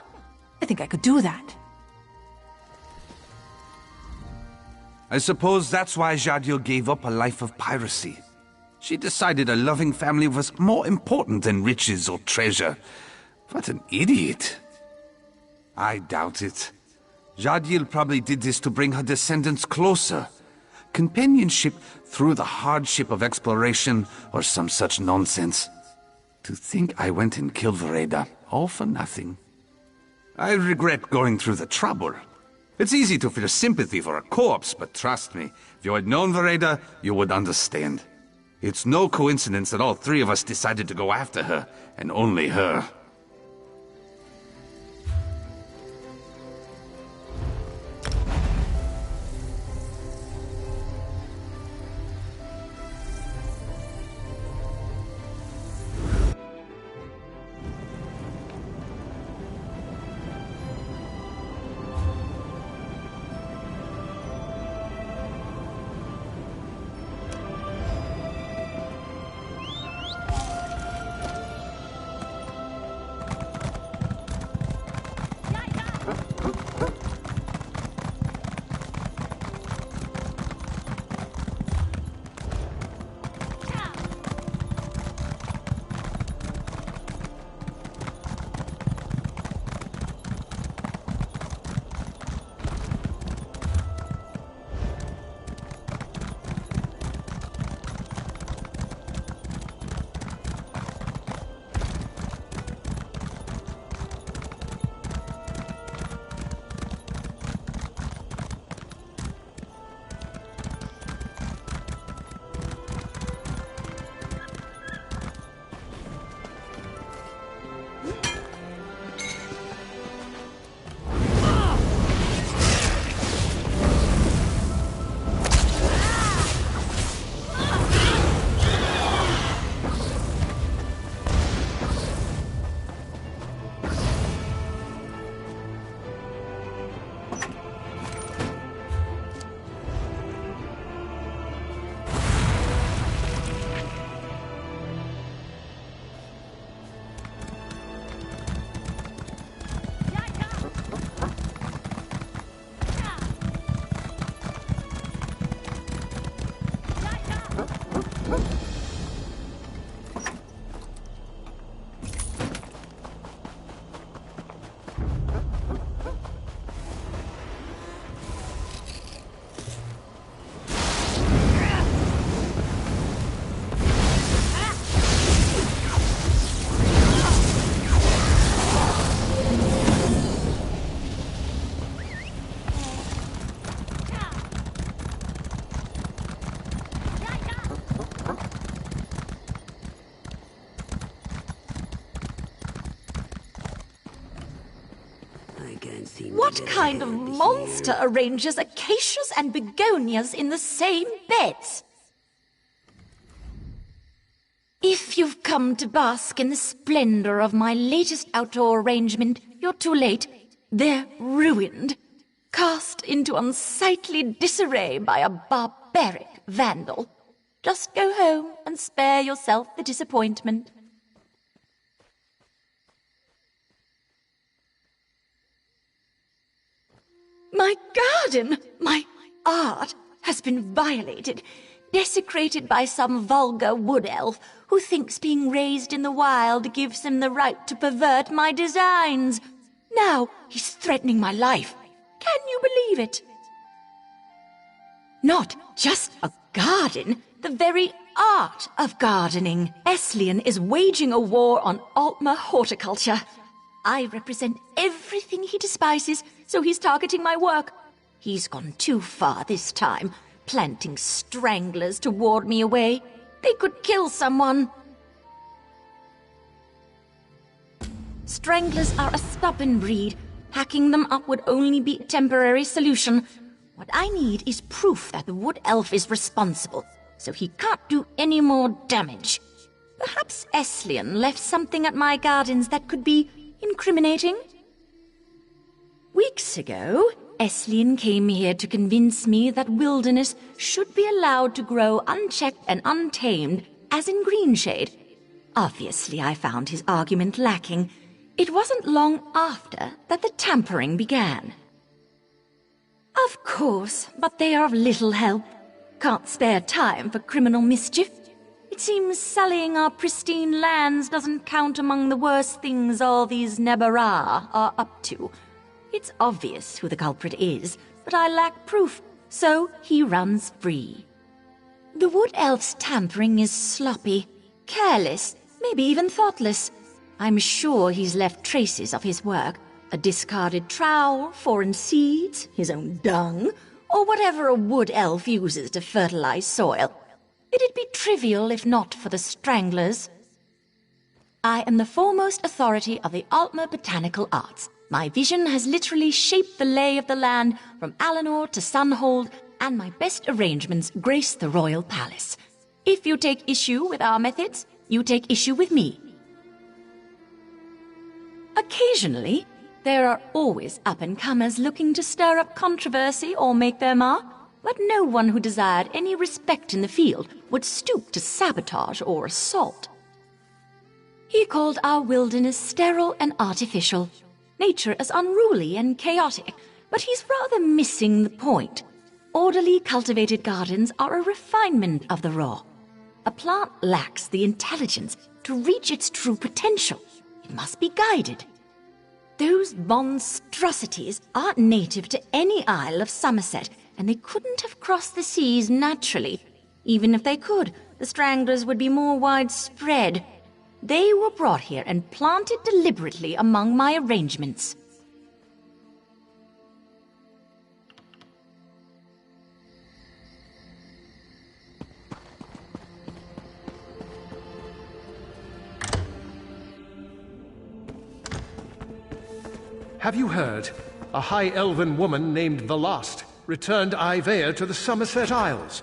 I think I could do that. I suppose that's why Jadil gave up a life of piracy. She decided a loving family was more important than riches or treasure. What an idiot. I doubt it. Jadil probably did this to bring her descendants closer. Companionship through the hardship of exploration or some such nonsense. To think I went and killed Vereda, all for nothing. I regret going through the trouble. It's easy to feel sympathy for a corpse, but trust me, if you had known Vereda, you would understand. It's no coincidence that all three of us decided to go after her, and only her. What kind of monster arranges acacias and begonias in the same beds? If you've come to bask in the splendor of my latest outdoor arrangement, you're too late. They're ruined, cast into unsightly disarray by a barbaric vandal. Just go home and spare yourself the disappointment. My garden, my art, has been violated, desecrated by some vulgar wood elf who thinks being raised in the wild gives him the right to pervert my designs. Now he's threatening my life. Can you believe it? Not just a garden, the very art of gardening. Eslian is waging a war on Altmer horticulture. I represent everything he despises, so he's targeting my work. He's gone too far this time, planting stranglers to ward me away. They could kill someone. Stranglers are a stubborn breed. Hacking them up would only be a temporary solution. What I need is proof that the wood elf is responsible, so he can't do any more damage. Perhaps Eslian left something at my gardens that could be incriminating. Weeks ago, Eslian came here to convince me that wilderness should be allowed to grow unchecked and untamed, as in Greenshade. Obviously, I found his argument lacking. It wasn't long after that the tampering began. Of course, but they are of little help. Can't spare time for criminal mischief. It seems sullying our pristine lands doesn't count among the worst things all these Nebara are up to. It's obvious who the culprit is, but I lack proof, so he runs free. The wood elf's tampering is sloppy, careless, maybe even thoughtless. I'm sure he's left traces of his work. A discarded trowel, foreign seeds, his own dung, or whatever a wood elf uses to fertilize soil. It'd be trivial if not for the stranglers. I am the foremost authority of the Altmer botanical arts. My vision has literally shaped the lay of the land from Alinor to Sunhold, and my best arrangements grace the royal palace. If you take issue with our methods, you take issue with me. Occasionally, there are always up-and-comers looking to stir up controversy or make their mark, but no one who desired any respect in the field would stoop to sabotage or assault. He called our wilderness sterile and artificial. Nature is unruly and chaotic, but he's rather missing the point. Orderly cultivated gardens are a refinement of the raw. A plant lacks the intelligence to reach its true potential. It must be guided. Those monstrosities aren't native to any isle of Summerset, and they couldn't have crossed the seas naturally. Even if they could, the stranglers would be more widespread. They were brought here and planted deliberately among my arrangements. Have you heard? A high elven woman named Velast returned Ivea to the Summerset Isles.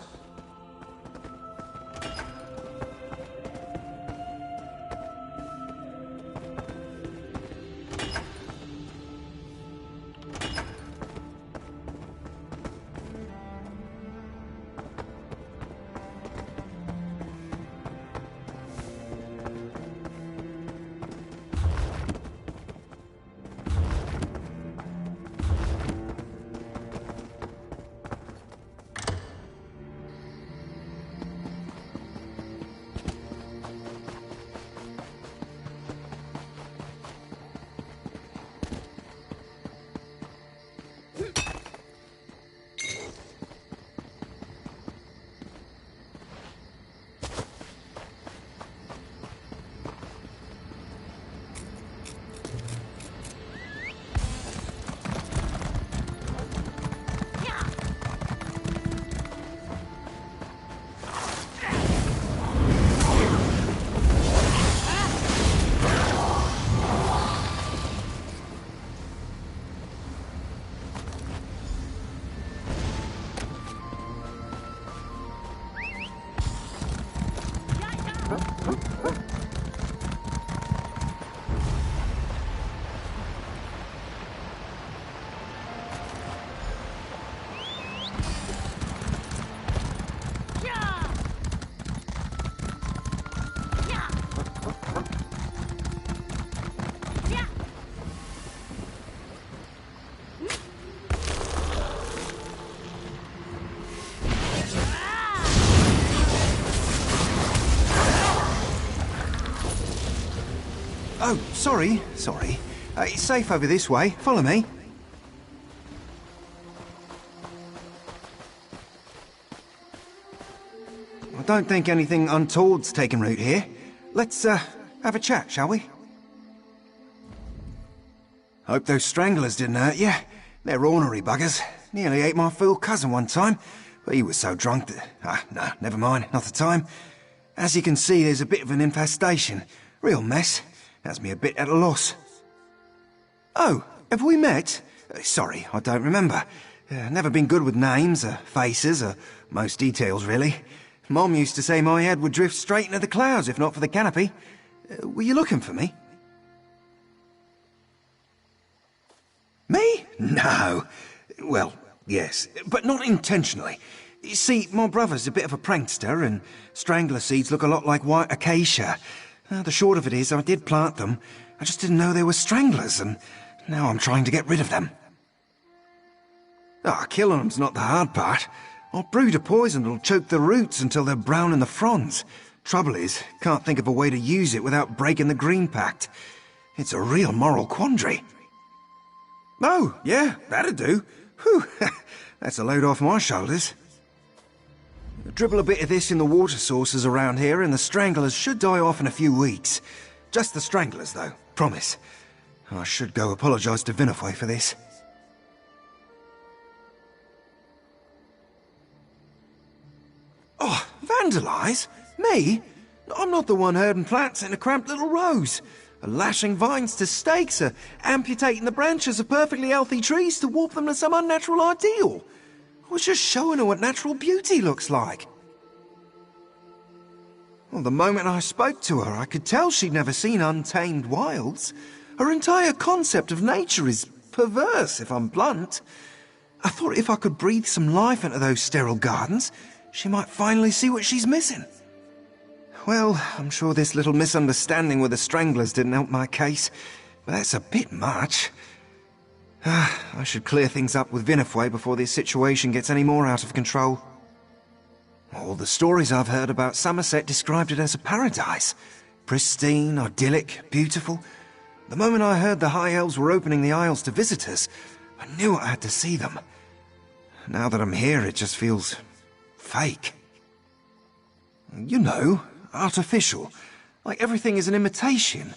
Oh, sorry. It's safe over this way. Follow me. I don't think anything untoward's taken root here. Let's, have a chat, shall we? Hope those stranglers didn't hurt you. They're ornery buggers. Nearly ate my fool cousin one time, but he was so drunk that... no, never mind, not the time. As you can see, there's a bit of an infestation. Real mess. Has me a bit at a loss. Oh, have we met? Sorry, I don't remember. Never been good with names, or faces, or most details, really. Mom used to say my head would drift straight into the clouds if not for the canopy. Were you looking for me? Me? No. Well, yes, but not intentionally. You see, my brother's a bit of a prankster, and strangler seeds look a lot like white acacia. The short of it is, I did plant them. I just didn't know they were stranglers, and now I'm trying to get rid of them. Killing them's not the hard part. I'll brew a poison that'll choke the roots until they're brown in the fronds. Trouble is, can't think of a way to use it without breaking the Green Pact. It's a real moral quandary. Oh, yeah, that'd do. Whew, that's a load off my shoulders. Dribble a bit of this in the water sources around here and the stranglers should die off in a few weeks. Just the stranglers, though, promise. I should go apologise to Vinifwe for this. Oh, vandalise? Me? I'm not the one herding plants in a cramped little rose. Lashing vines to stakes, amputating the branches of perfectly healthy trees to warp them to some unnatural ideal. I was just showing her what natural beauty looks like. Well, the moment I spoke to her, I could tell she'd never seen untamed wilds. Her entire concept of nature is perverse, if I'm blunt. I thought if I could breathe some life into those sterile gardens, she might finally see what she's missing. Well, I'm sure this little misunderstanding with the stranglers didn't help my case, but that's a bit much. I should clear things up with Vinifwe before this situation gets any more out of control. All the stories I've heard about Summerset described it as a paradise. Pristine, idyllic, beautiful. The moment I heard the High Elves were opening the Isles to visitors, I knew I had to see them. Now that I'm here, it just feels... fake. You know, artificial. Like everything is an imitation.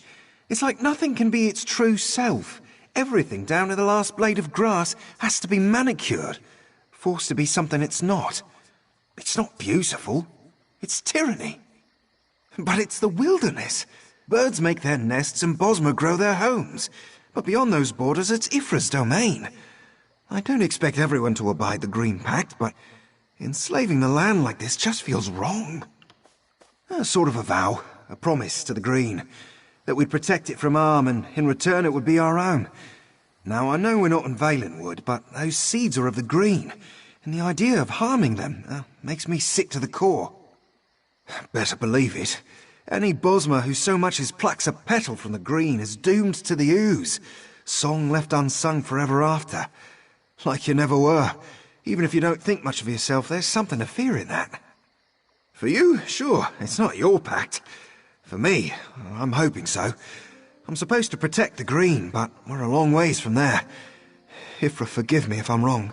It's like nothing can be its true self. Everything, down to the last blade of grass, has to be manicured. Forced to be something it's not. It's not beautiful. It's tyranny. But it's the wilderness. Birds make their nests and Bosmer grow their homes. But beyond those borders, it's Ifra's domain. I don't expect everyone to abide the Green Pact, but enslaving the land like this just feels wrong. Sort of a vow, a promise to the Green, that we'd protect it from harm and in return it would be our own. Now, I know we're not in Valenwood, but those seeds are of the Green, and the idea of harming them makes me sick to the core. Better believe it. Any Bosmer who so much as plucks a petal from the Green is doomed to the ooze. Song left unsung forever after. Like you never were. Even if you don't think much of yourself, there's something to fear in that. For you, sure, it's not your pact. For me, I'm hoping so. I'm supposed to protect the Green, but we're a long ways from there. Ifra, forgive me if I'm wrong.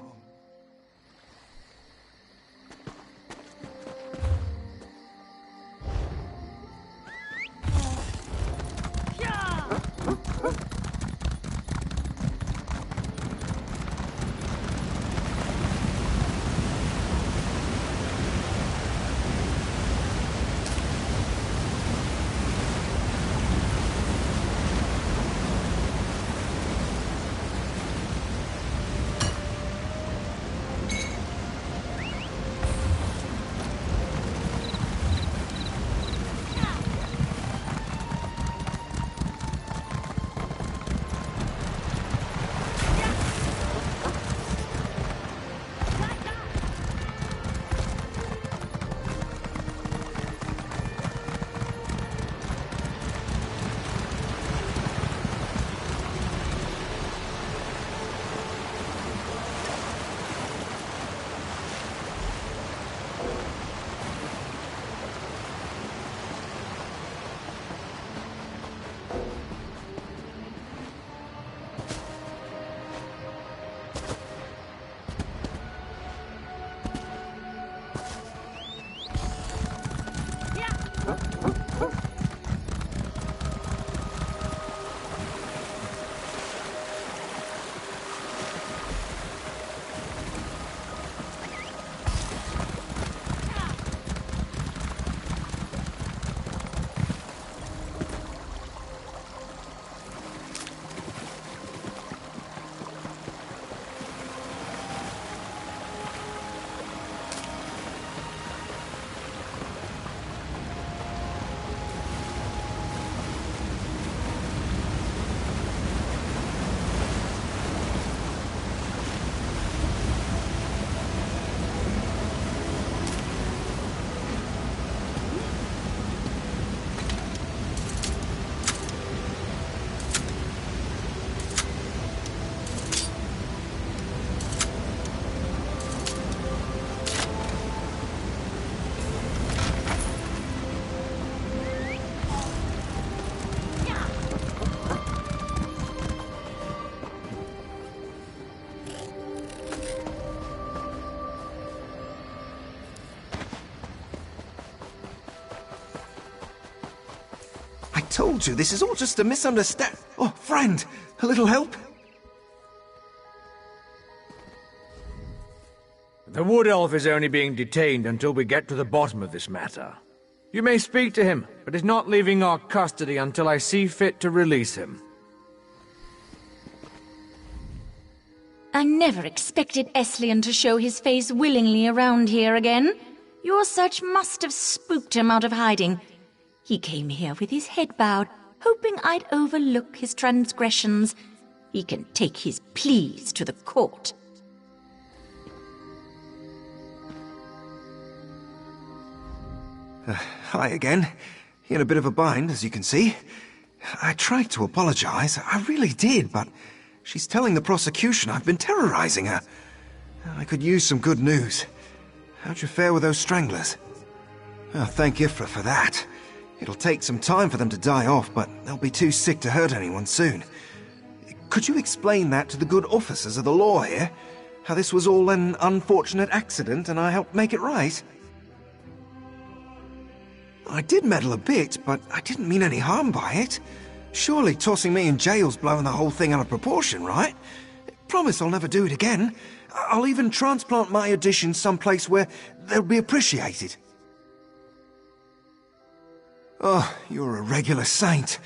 I told you, this is all just a misunderstanding. Oh, friend, a little help? The Wood Elf is only being detained until we get to the bottom of this matter. You may speak to him, but he's not leaving our custody until I see fit to release him. I never expected Eslian to show his face willingly around here again. Your search must have spooked him out of hiding. He came here with his head bowed, hoping I'd overlook his transgressions. He can take his pleas to the court. Hi again. In a bit of a bind, as you can see. I tried to apologize. I really did, but she's telling the prosecution I've been terrorizing her. I could use some good news. How'd you fare with those stranglers? Oh, thank Ifra for that. It'll take some time for them to die off, but they'll be too sick to hurt anyone soon. Could you explain that to the good officers of the law here? How this was all an unfortunate accident and I helped make it right? I did meddle a bit, but I didn't mean any harm by it. Surely tossing me in jail's blowing the whole thing out of proportion, right? Promise I'll never do it again. I'll even transplant my additions someplace where they'll be appreciated. Oh, you're a regular saint.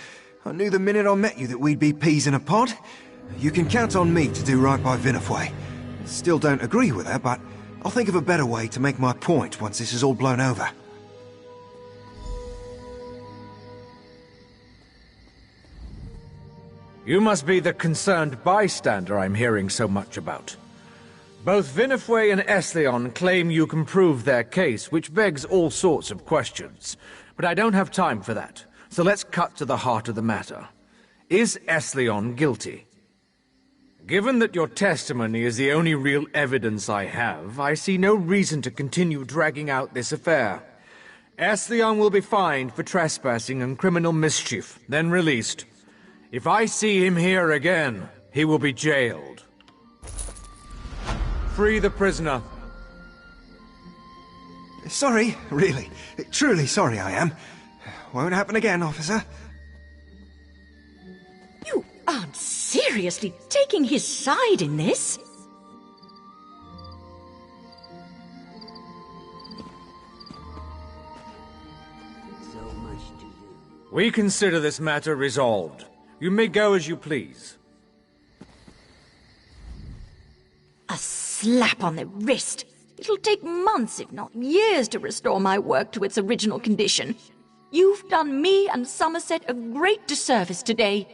I knew the minute I met you that we'd be peas in a pod. You can count on me to do right by Vinifwe. Still don't agree with her, but I'll think of a better way to make my point once this is all blown over. You must be the concerned bystander I'm hearing so much about. Both Vinifwe and Eslion claim you can prove their case, which begs all sorts of questions. But I don't have time for that, so let's cut to the heart of the matter. Is Eslion guilty? Given that your testimony is the only real evidence I have, I see no reason to continue dragging out this affair. Eslion will be fined for trespassing and criminal mischief, then released. If I see him here again, he will be jailed. Free the prisoner. Sorry, really. Truly sorry I am. Won't happen again, officer. You aren't seriously taking his side in this? So much to do. We consider this matter resolved. You may go as you please. A slap on the wrist. It'll take months, if not years, to restore my work to its original condition. You've done me and Summerset a great disservice today.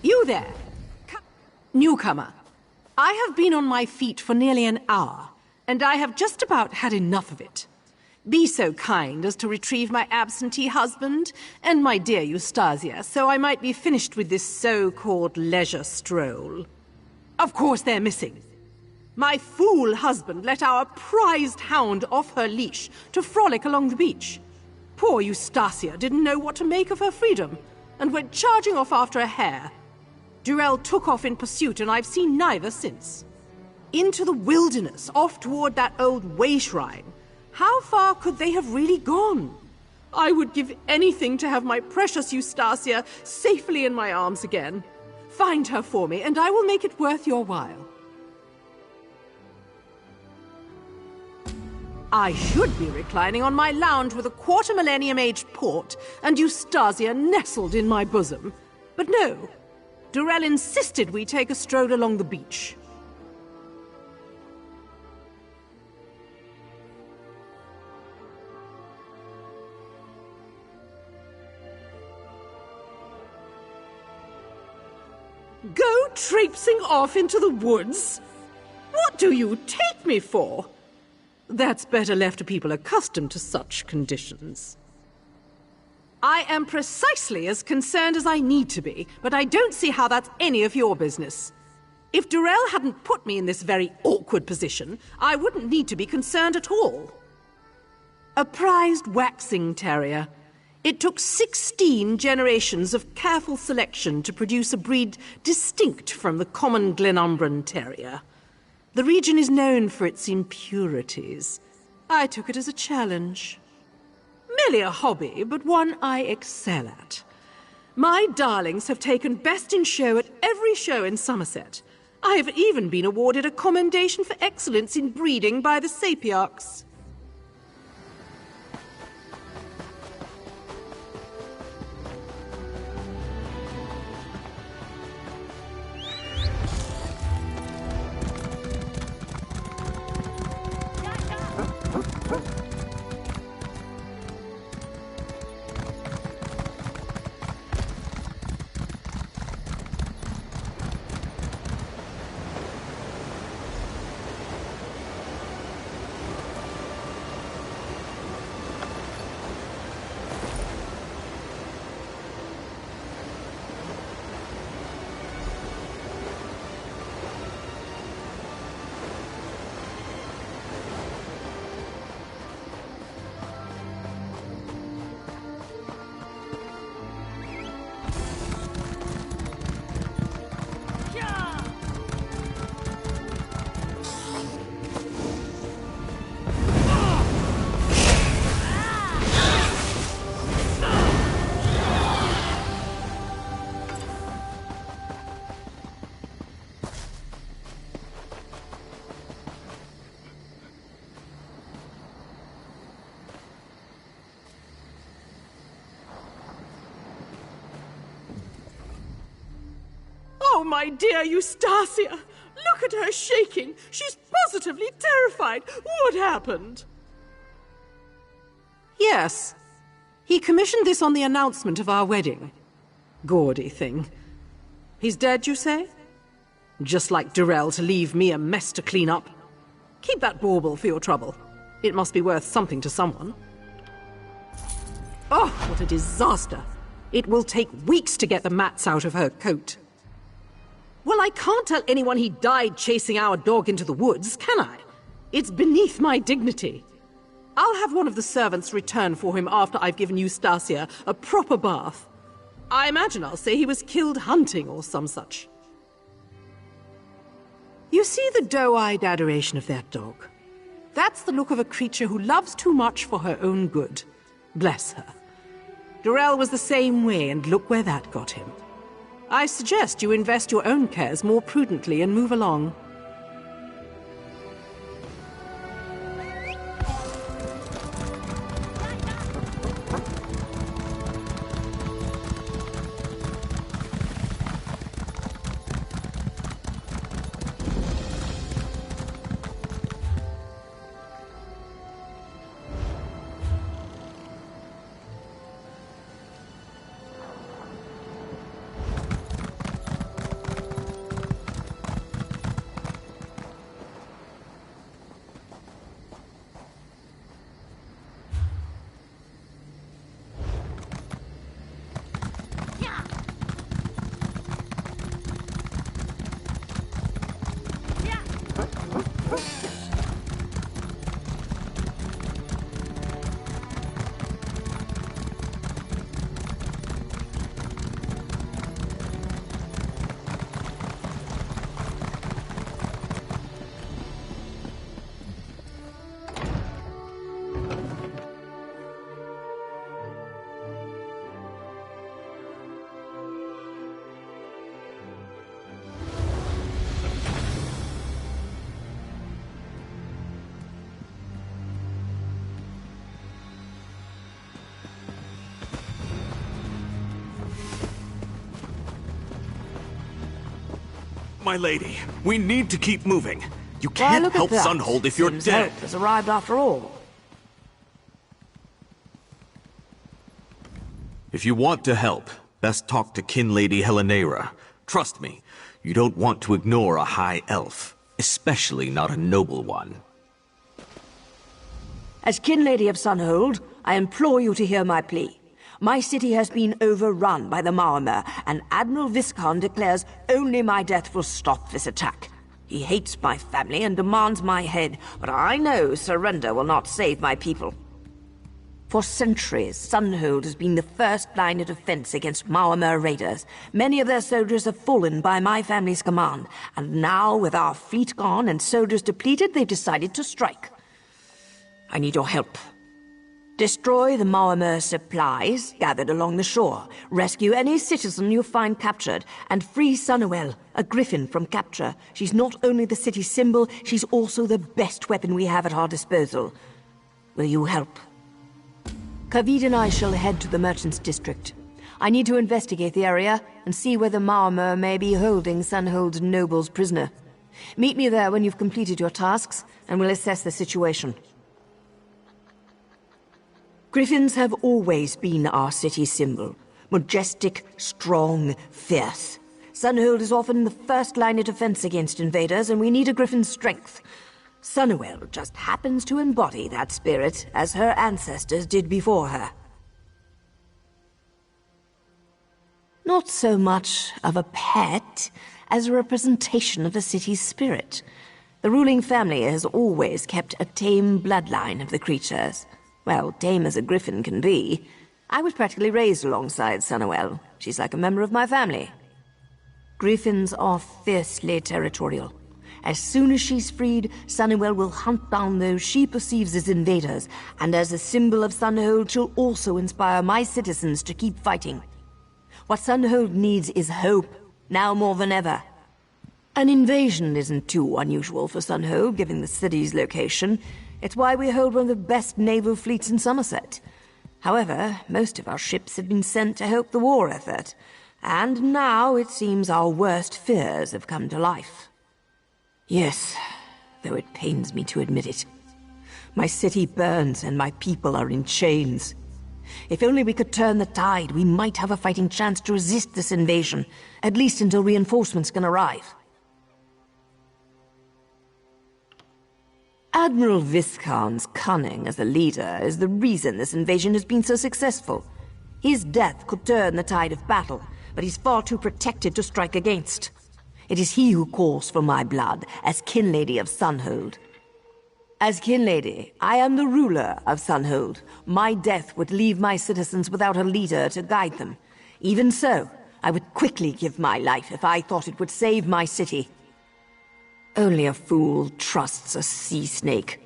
You there! Newcomer. I have been on my feet for nearly an hour, and I have just about had enough of it. Be so kind as to retrieve my absentee husband and my dear Eustasia, so I might be finished with this so-called leisure stroll. Of course they're missing. My fool husband let our prized hound off her leash to frolic along the beach. Poor Eustasia didn't know what to make of her freedom, and went charging off after a hare. Durell took off in pursuit, and I've seen neither since. Into the wilderness, off toward that old way shrine. How far could they have really gone? I would give anything to have my precious Eustasia safely in my arms again. Find her for me, and I will make it worth your while. I should be reclining on my lounge with a quarter-millennium-aged port and Eustasia nestled in my bosom. But no, Durell insisted we take a stroll along the beach. Go traipsing off into the woods? What do you take me for? That's better left to people accustomed to such conditions. I am precisely as concerned as I need to be, but I don't see how that's any of your business. If Durell hadn't put me in this very awkward position, I wouldn't need to be concerned at all. A prized waxing terrier. It took 16 generations of careful selection to produce a breed distinct from the common Glenumbran terrier. The region is known for its impurities. I took it as a challenge. Merely a hobby, but one I excel at. My darlings have taken best in show at every show in Summerset. I have even been awarded a commendation for excellence in breeding by the Sapiarchs. Oh, my dear Eustasia! Look at her shaking! She's positively terrified! What happened? Yes. He commissioned this on the announcement of our wedding. Gaudy thing. He's dead, you say? Just like Durell to leave me a mess to clean up. Keep that bauble for your trouble. It must be worth something to someone. Oh, what a disaster! It will take weeks to get the mats out of her coat. Well, I can't tell anyone he died chasing our dog into the woods, can I? It's beneath my dignity. I'll have one of the servants return for him after I've given Eustasia a proper bath. I imagine I'll say he was killed hunting or some such. You see the doe-eyed adoration of that dog? That's the look of a creature who loves too much for her own good. Bless her. Durell was the same way, and look where that got him. I suggest you invest your own cares more prudently and move along. My lady, we need to keep moving. You Why, can't look at help that. Sunhold if you're Seems dead. help has arrived after all. If you want to help, best talk to Kin Lady Helenera. Trust me, you don't want to ignore a high elf, especially not a noble one. As Kin Lady of Sunhold, I implore you to hear my plea. My city has been overrun by the Maormer, and Admiral Viscount declares only my death will stop this attack. He hates my family and demands my head, but I know surrender will not save my people. For centuries, Sunhold has been the first line of defense against Maormer raiders. Many of their soldiers have fallen by my family's command, and now, with our fleet gone and soldiers depleted, they've decided to strike. I need your help. Destroy the Maormer supplies gathered along the shore. Rescue any citizen you find captured, and free Sunwell, a griffin, from capture. She's not only the city's symbol, she's also the best weapon we have at our disposal. Will you help? Kavid and I shall head to the Merchants' District. I need to investigate the area and see whether Maormer may be holding Sunhold's nobles prisoner. Meet me there when you've completed your tasks, and we'll assess the situation. Griffins have always been our city's symbol. Majestic, strong, fierce. Sunhold is often the first line of defense against invaders, and we need a griffin's strength. Sunwell just happens to embody that spirit, as her ancestors did before her. Not so much of a pet as a representation of the city's spirit. The ruling family has always kept a tame bloodline of the creatures. Well, tame as a griffin can be. I was practically raised alongside Sunwell. She's like a member of my family. Griffins are fiercely territorial. As soon as she's freed, Sunwell will hunt down those she perceives as invaders, and as a symbol of Sunhold, she'll also inspire my citizens to keep fighting. What Sunhold needs is hope, now more than ever. An invasion isn't too unusual for Sunhold, given the city's location. It's why we hold one of the best naval fleets in Summerset. However, most of our ships have been sent to help the war effort, and now it seems our worst fears have come to life. Yes, though it pains me to admit it. My city burns and my people are in chains. If only we could turn the tide, we might have a fighting chance to resist this invasion, at least until reinforcements can arrive. Admiral Viscount's cunning as a leader is the reason this invasion has been so successful. His death could turn the tide of battle, but he's far too protected to strike against. It is he who calls for my blood, as Kin Lady of Sunhold. As Kin Lady, I am the ruler of Sunhold. My death would leave my citizens without a leader to guide them. Even so, I would quickly give my life if I thought it would save my city. Only a fool trusts a sea snake.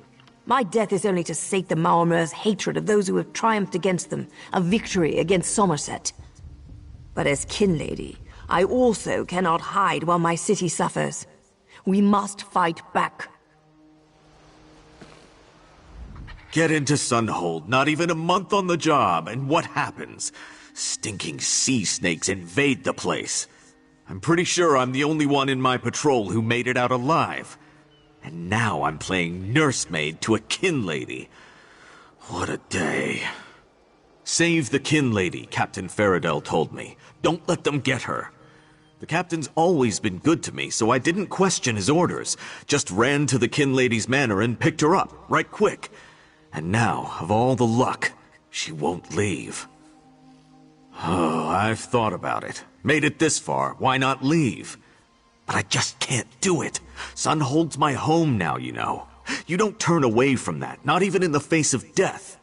My death is only to sate the Maormer's hatred of those who have triumphed against them, a victory against Summerset. But as Kin Lady, I also cannot hide while my city suffers. We must fight back. Get into Sunhold, not even a month on the job, and what happens? Stinking sea snakes invade the place. I'm pretty sure I'm the only one in my patrol who made it out alive. And now I'm playing nursemaid to a Kin Lady. What a day. Save the Kin Lady, Captain Faradell told me. Don't let them get her. The captain's always been good to me, so I didn't question his orders. Just ran to the Kin Lady's manor and picked her up, right quick. And now, of all the luck, she won't leave. Oh, I've thought about it. Made it this far, why not leave? But I just can't do it. Sunhold's my home now, you know. You don't turn away from that, not even in the face of death.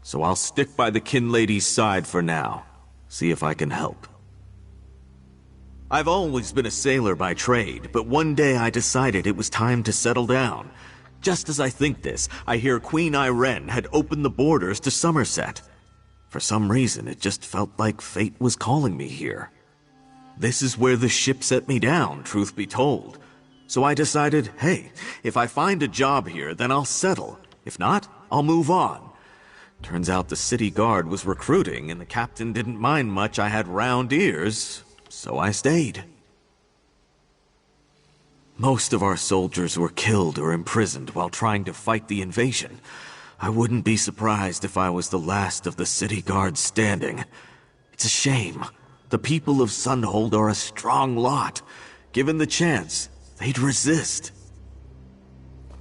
So I'll stick by the Kin Lady's side for now. See if I can help. I've always been a sailor by trade, but one day I decided it was time to settle down. Just as I think this, I hear Queen Irene had opened the borders to Summerset. For some reason, it just felt like fate was calling me here. This is where the ship set me down, truth be told. So I decided, hey, if I find a job here, then I'll settle. If not, I'll move on. Turns out the city guard was recruiting, and the captain didn't mind much I had round ears, so I stayed. Most of our soldiers were killed or imprisoned while trying to fight the invasion. I wouldn't be surprised if I was the last of the city guards standing. It's a shame. The people of Sunhold are a strong lot. Given the chance, they'd resist.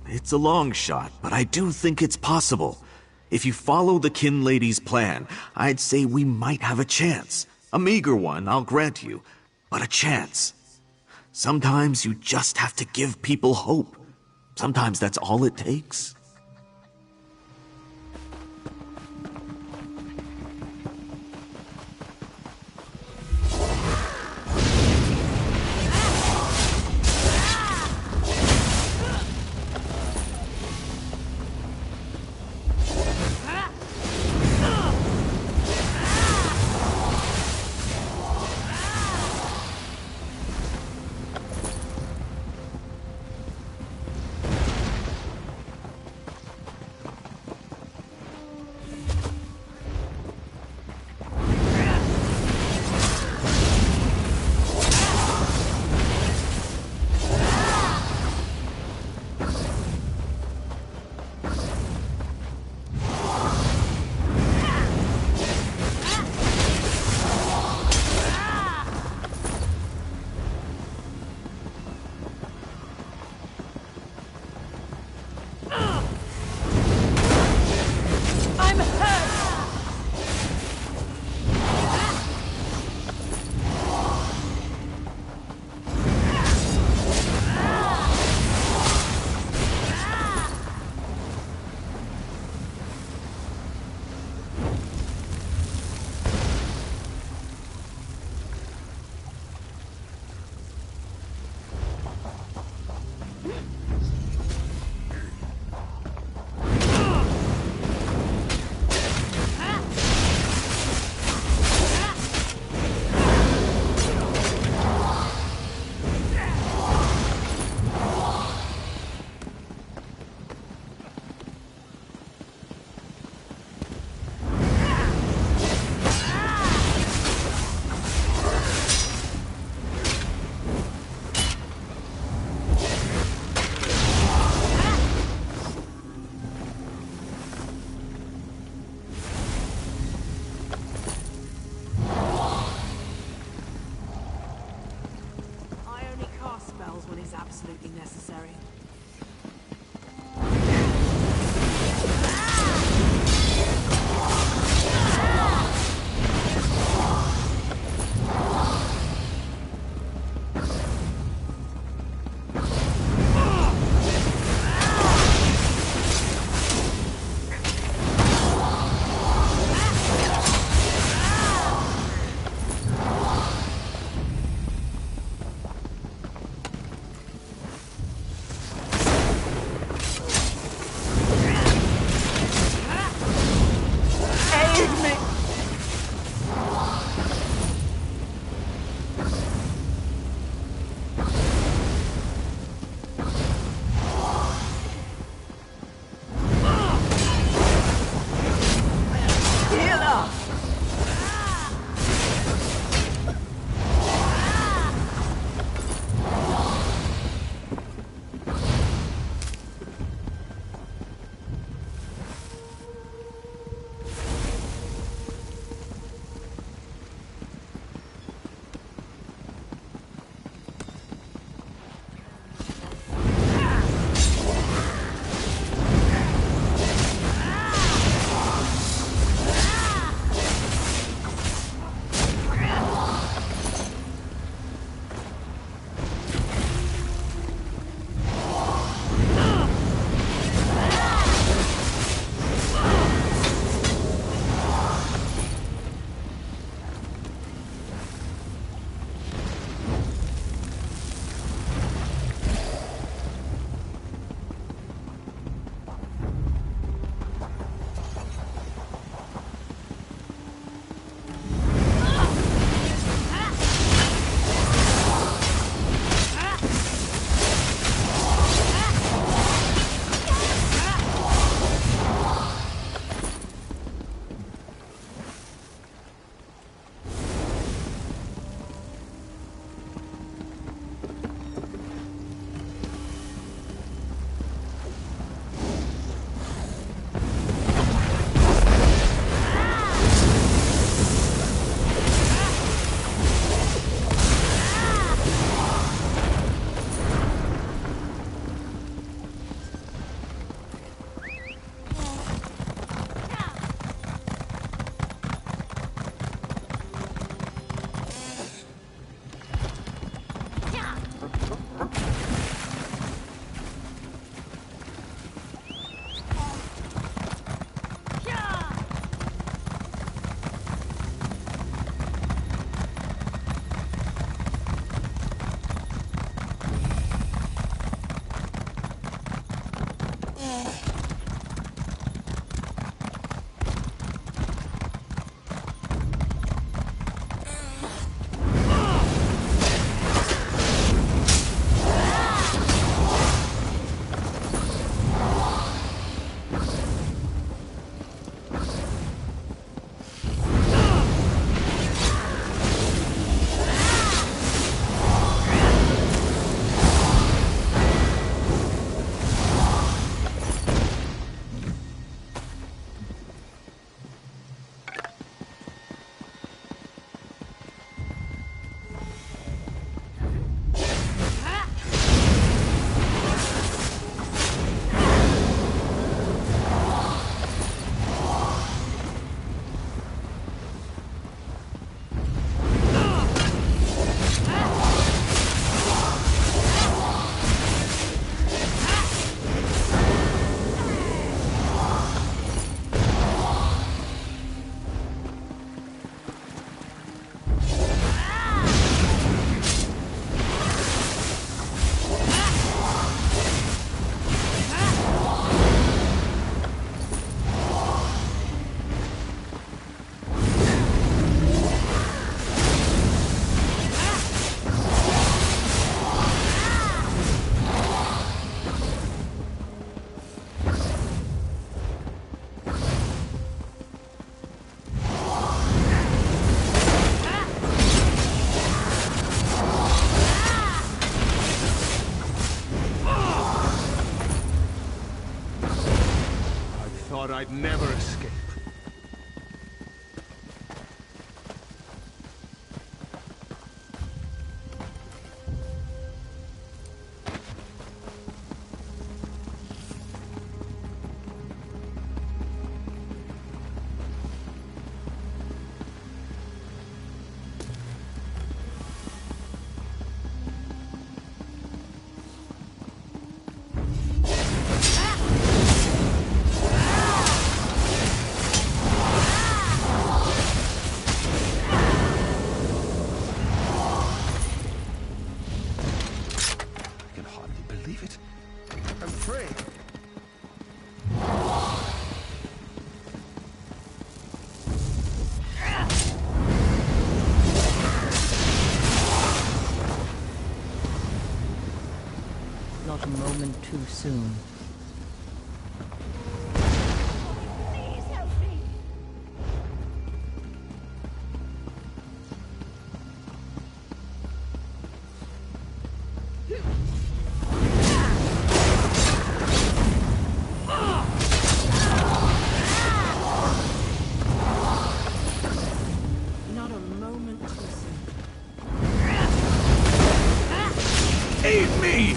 It's a long shot, but I do think it's possible. If you follow the Kin Lady's plan, I'd say we might have a chance. A meager one, I'll grant you, but a chance. Sometimes you just have to give people hope. Sometimes that's all it takes. Absolutely necessary. thought I'd never escape. Not a moment too soon. Not a moment too soon. Aid me!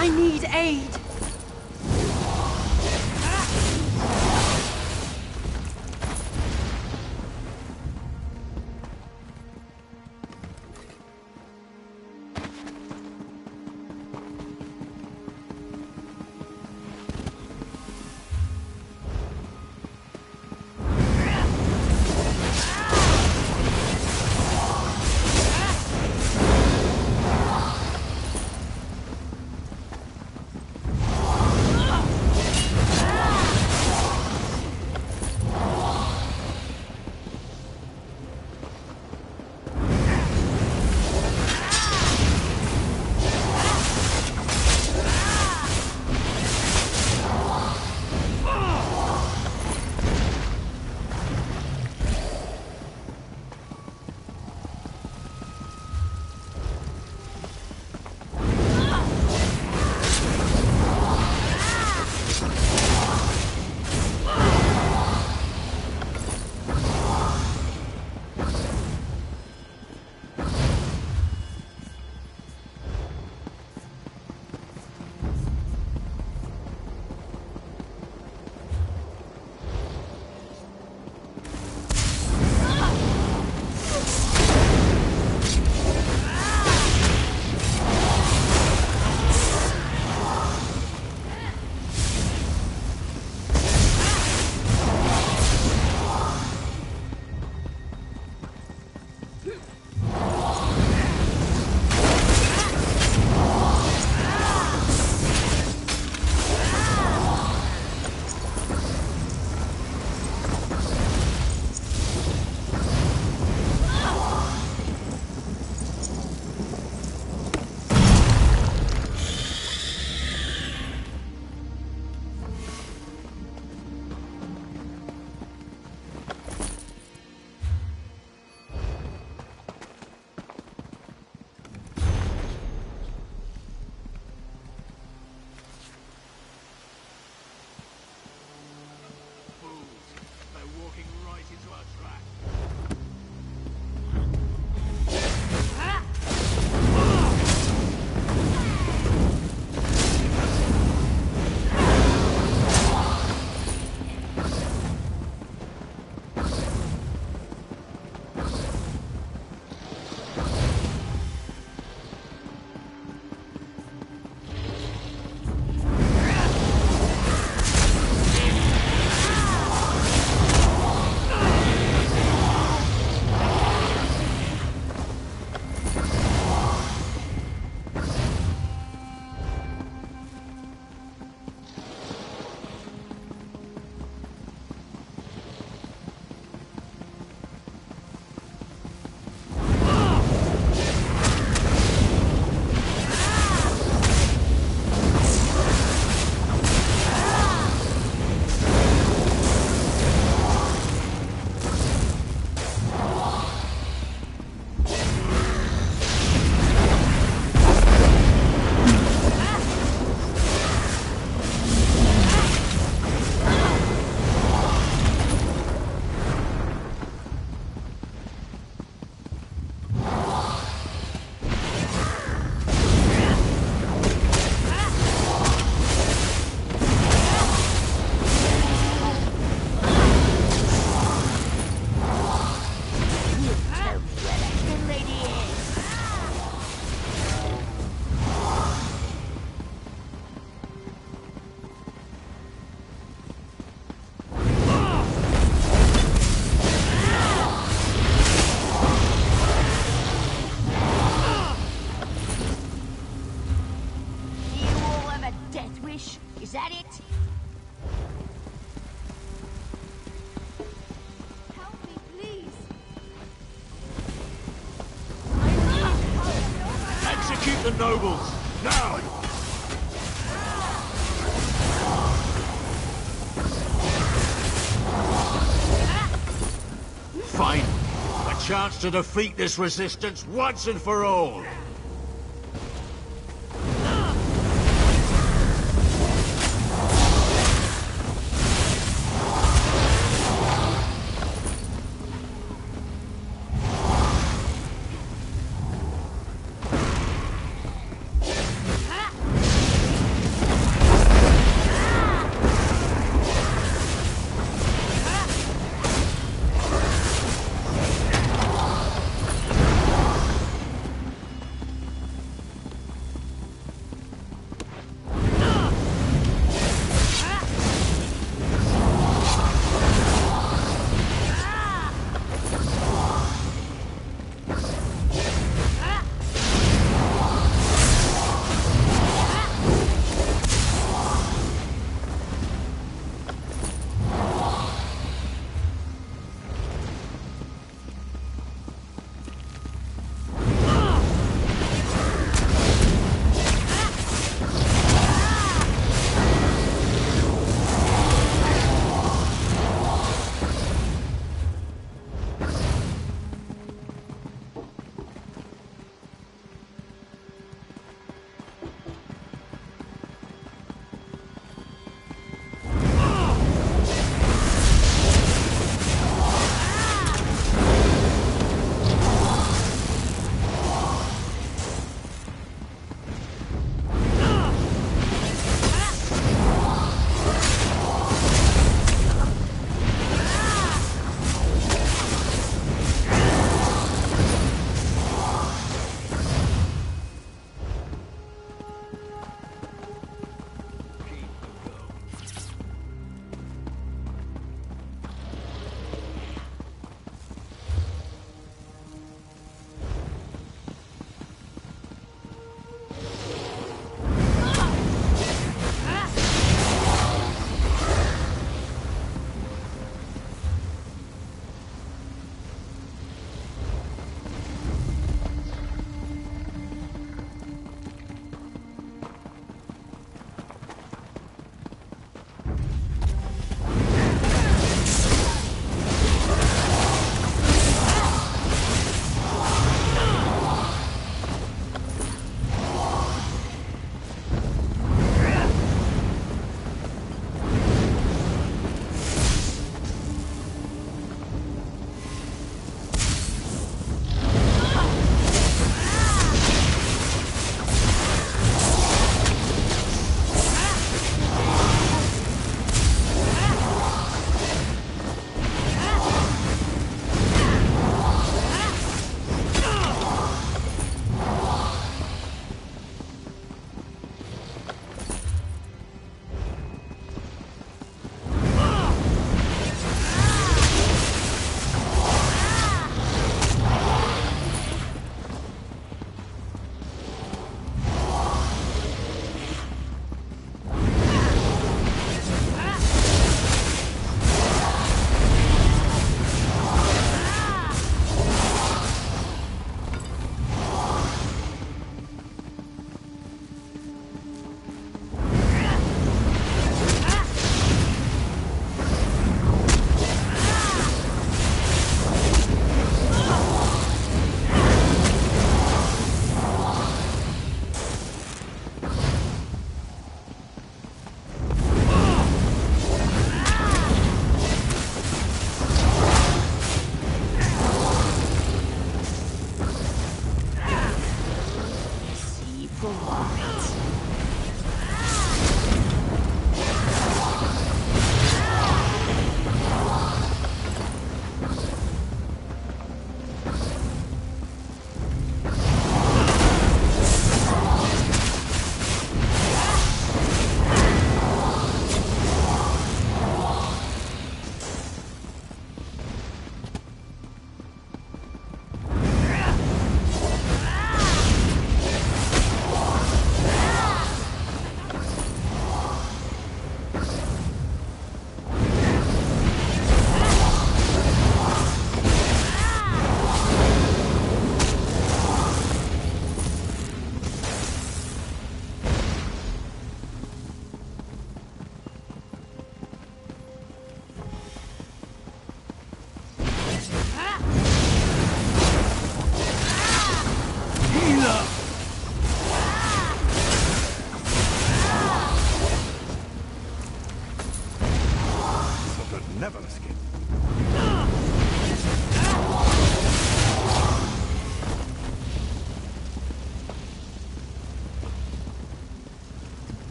I need aid. Right into our track. nobles! Now! Fine. A chance to defeat this resistance once and for all.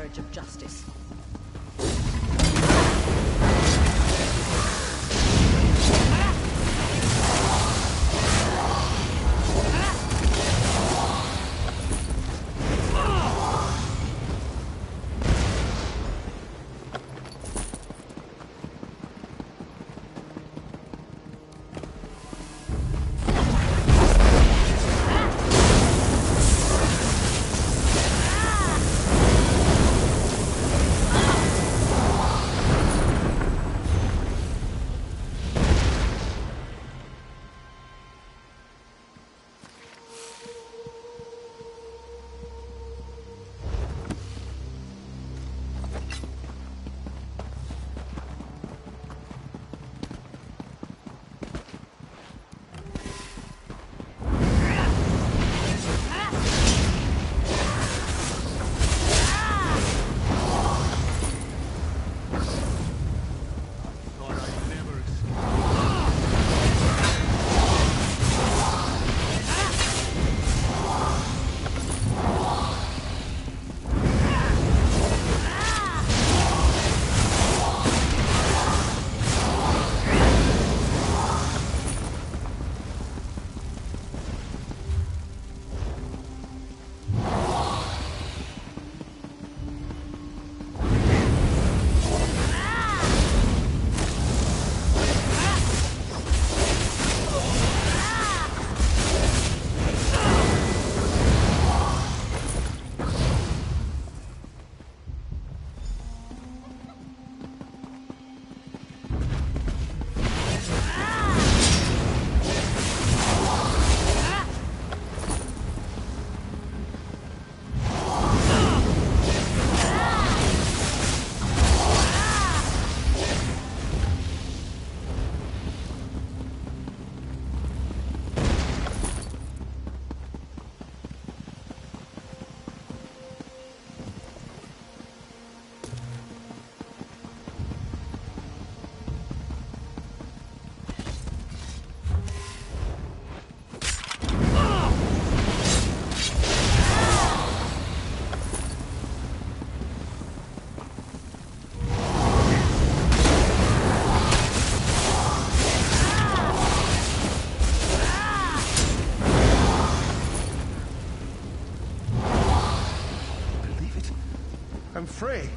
miscarriage of justice. I'm free.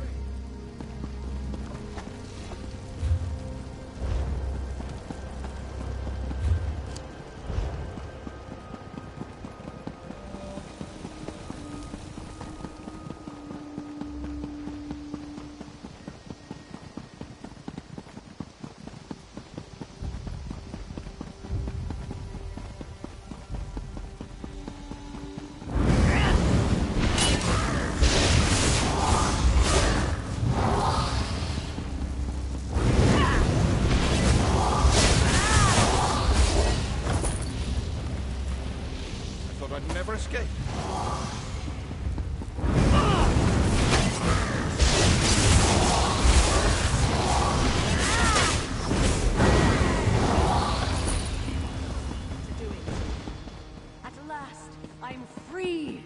I'd never escape. At last, I'm free!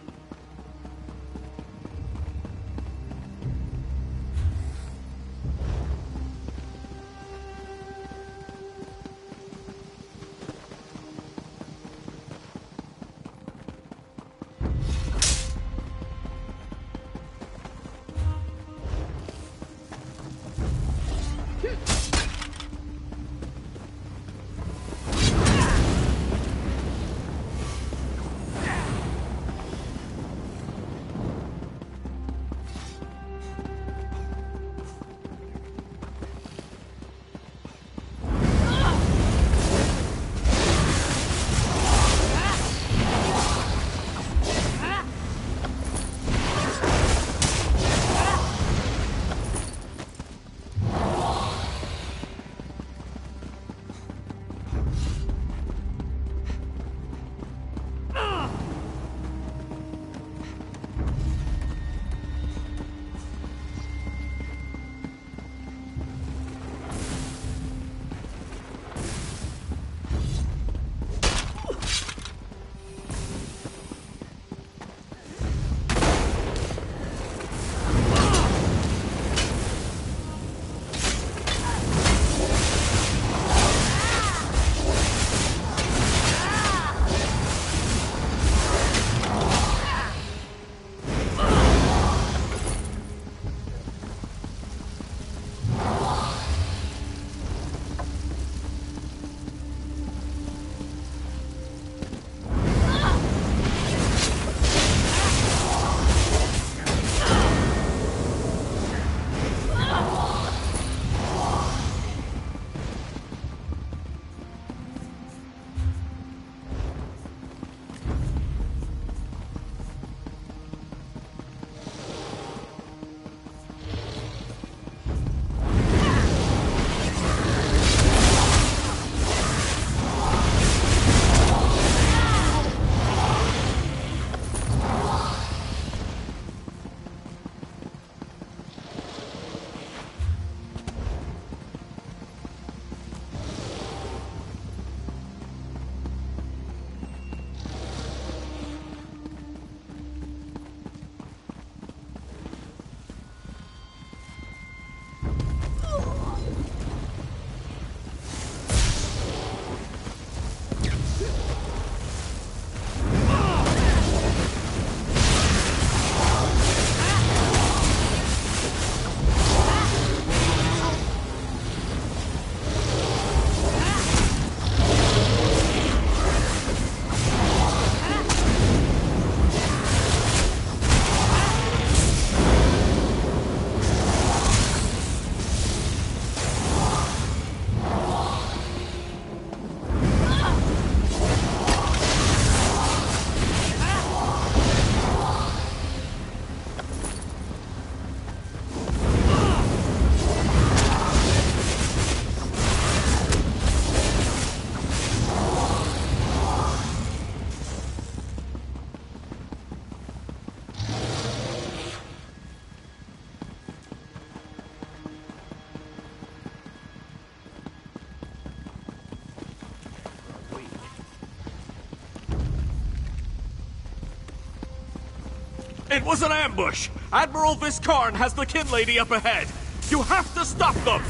It was an ambush! Admiral Viscarn has the kin lady up ahead! You have to stop them!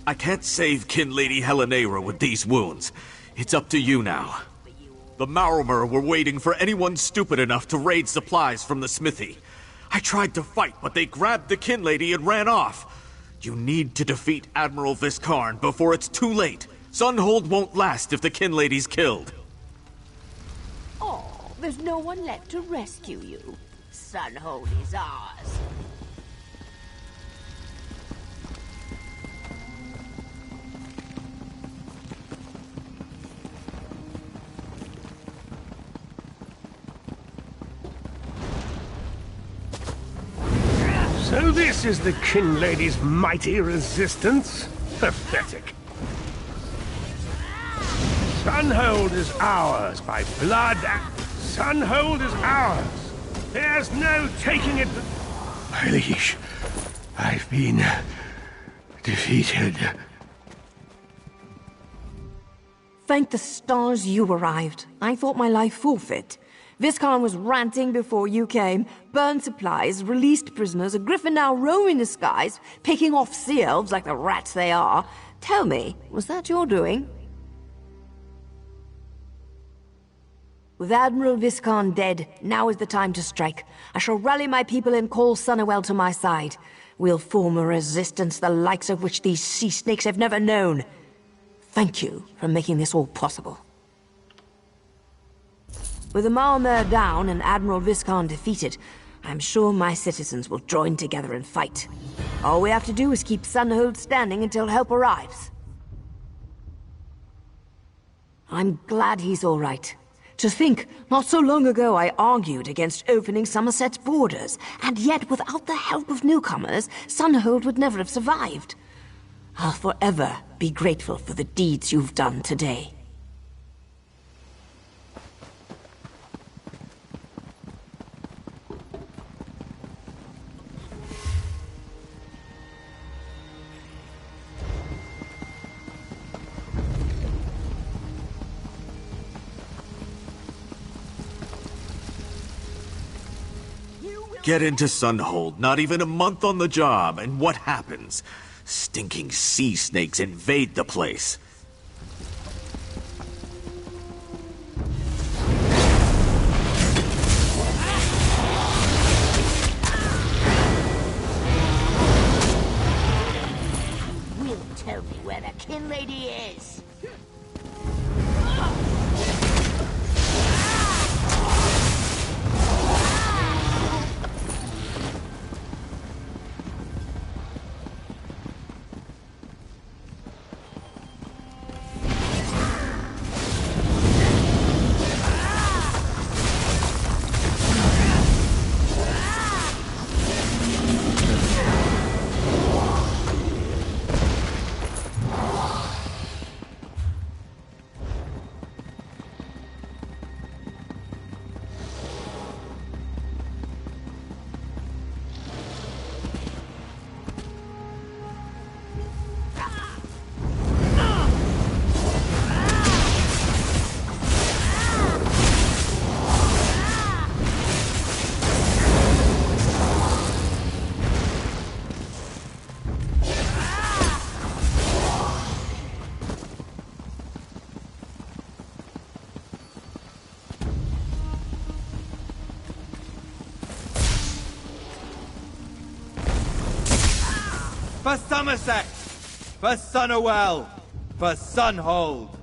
I can't save kin lady Helena with these wounds. It's up to you now. The Maormer were waiting for anyone stupid enough to raid supplies from the smithy. I tried to fight, but they grabbed the kin lady and ran off. You need to defeat Admiral Viscarn before it's too late. Sunhold won't last if the kin lady's killed. Oh, there's no one left to rescue you. Sunhold is ours. So this is the kin lady's mighty resistance? Pathetic. Sunhold is ours by blood. Sunhold is ours. There's no taking it. My liege, I've been defeated. Thank the stars you arrived. I thought my life forfeit. Viscarn was ranting before you came, burned supplies, released prisoners, a griffin now roaming the skies, picking off sea elves like the rats they are. Tell me, was that your doing? With Admiral Viscarn dead, now is the time to strike. I shall rally my people and call Sunnerwell to my side. We'll form a resistance the likes of which these sea snakes have never known. Thank you for making this all possible. With the Maormer down and Admiral Viscarn defeated, I'm sure my citizens will join together and fight. All we have to do is keep Sunhold standing until help arrives. I'm glad he's all right. To think, not so long ago I argued against opening Summerset's borders, and yet without the help of newcomers, Sunhold would never have survived. I'll forever be grateful for the deeds you've done today. Get into Sunhold, not even a month on the job, and what happens? Stinking sea snakes invade the place. Will tell me where the kin lady is. For Summerset! For Sunnerwell! For Sunhold!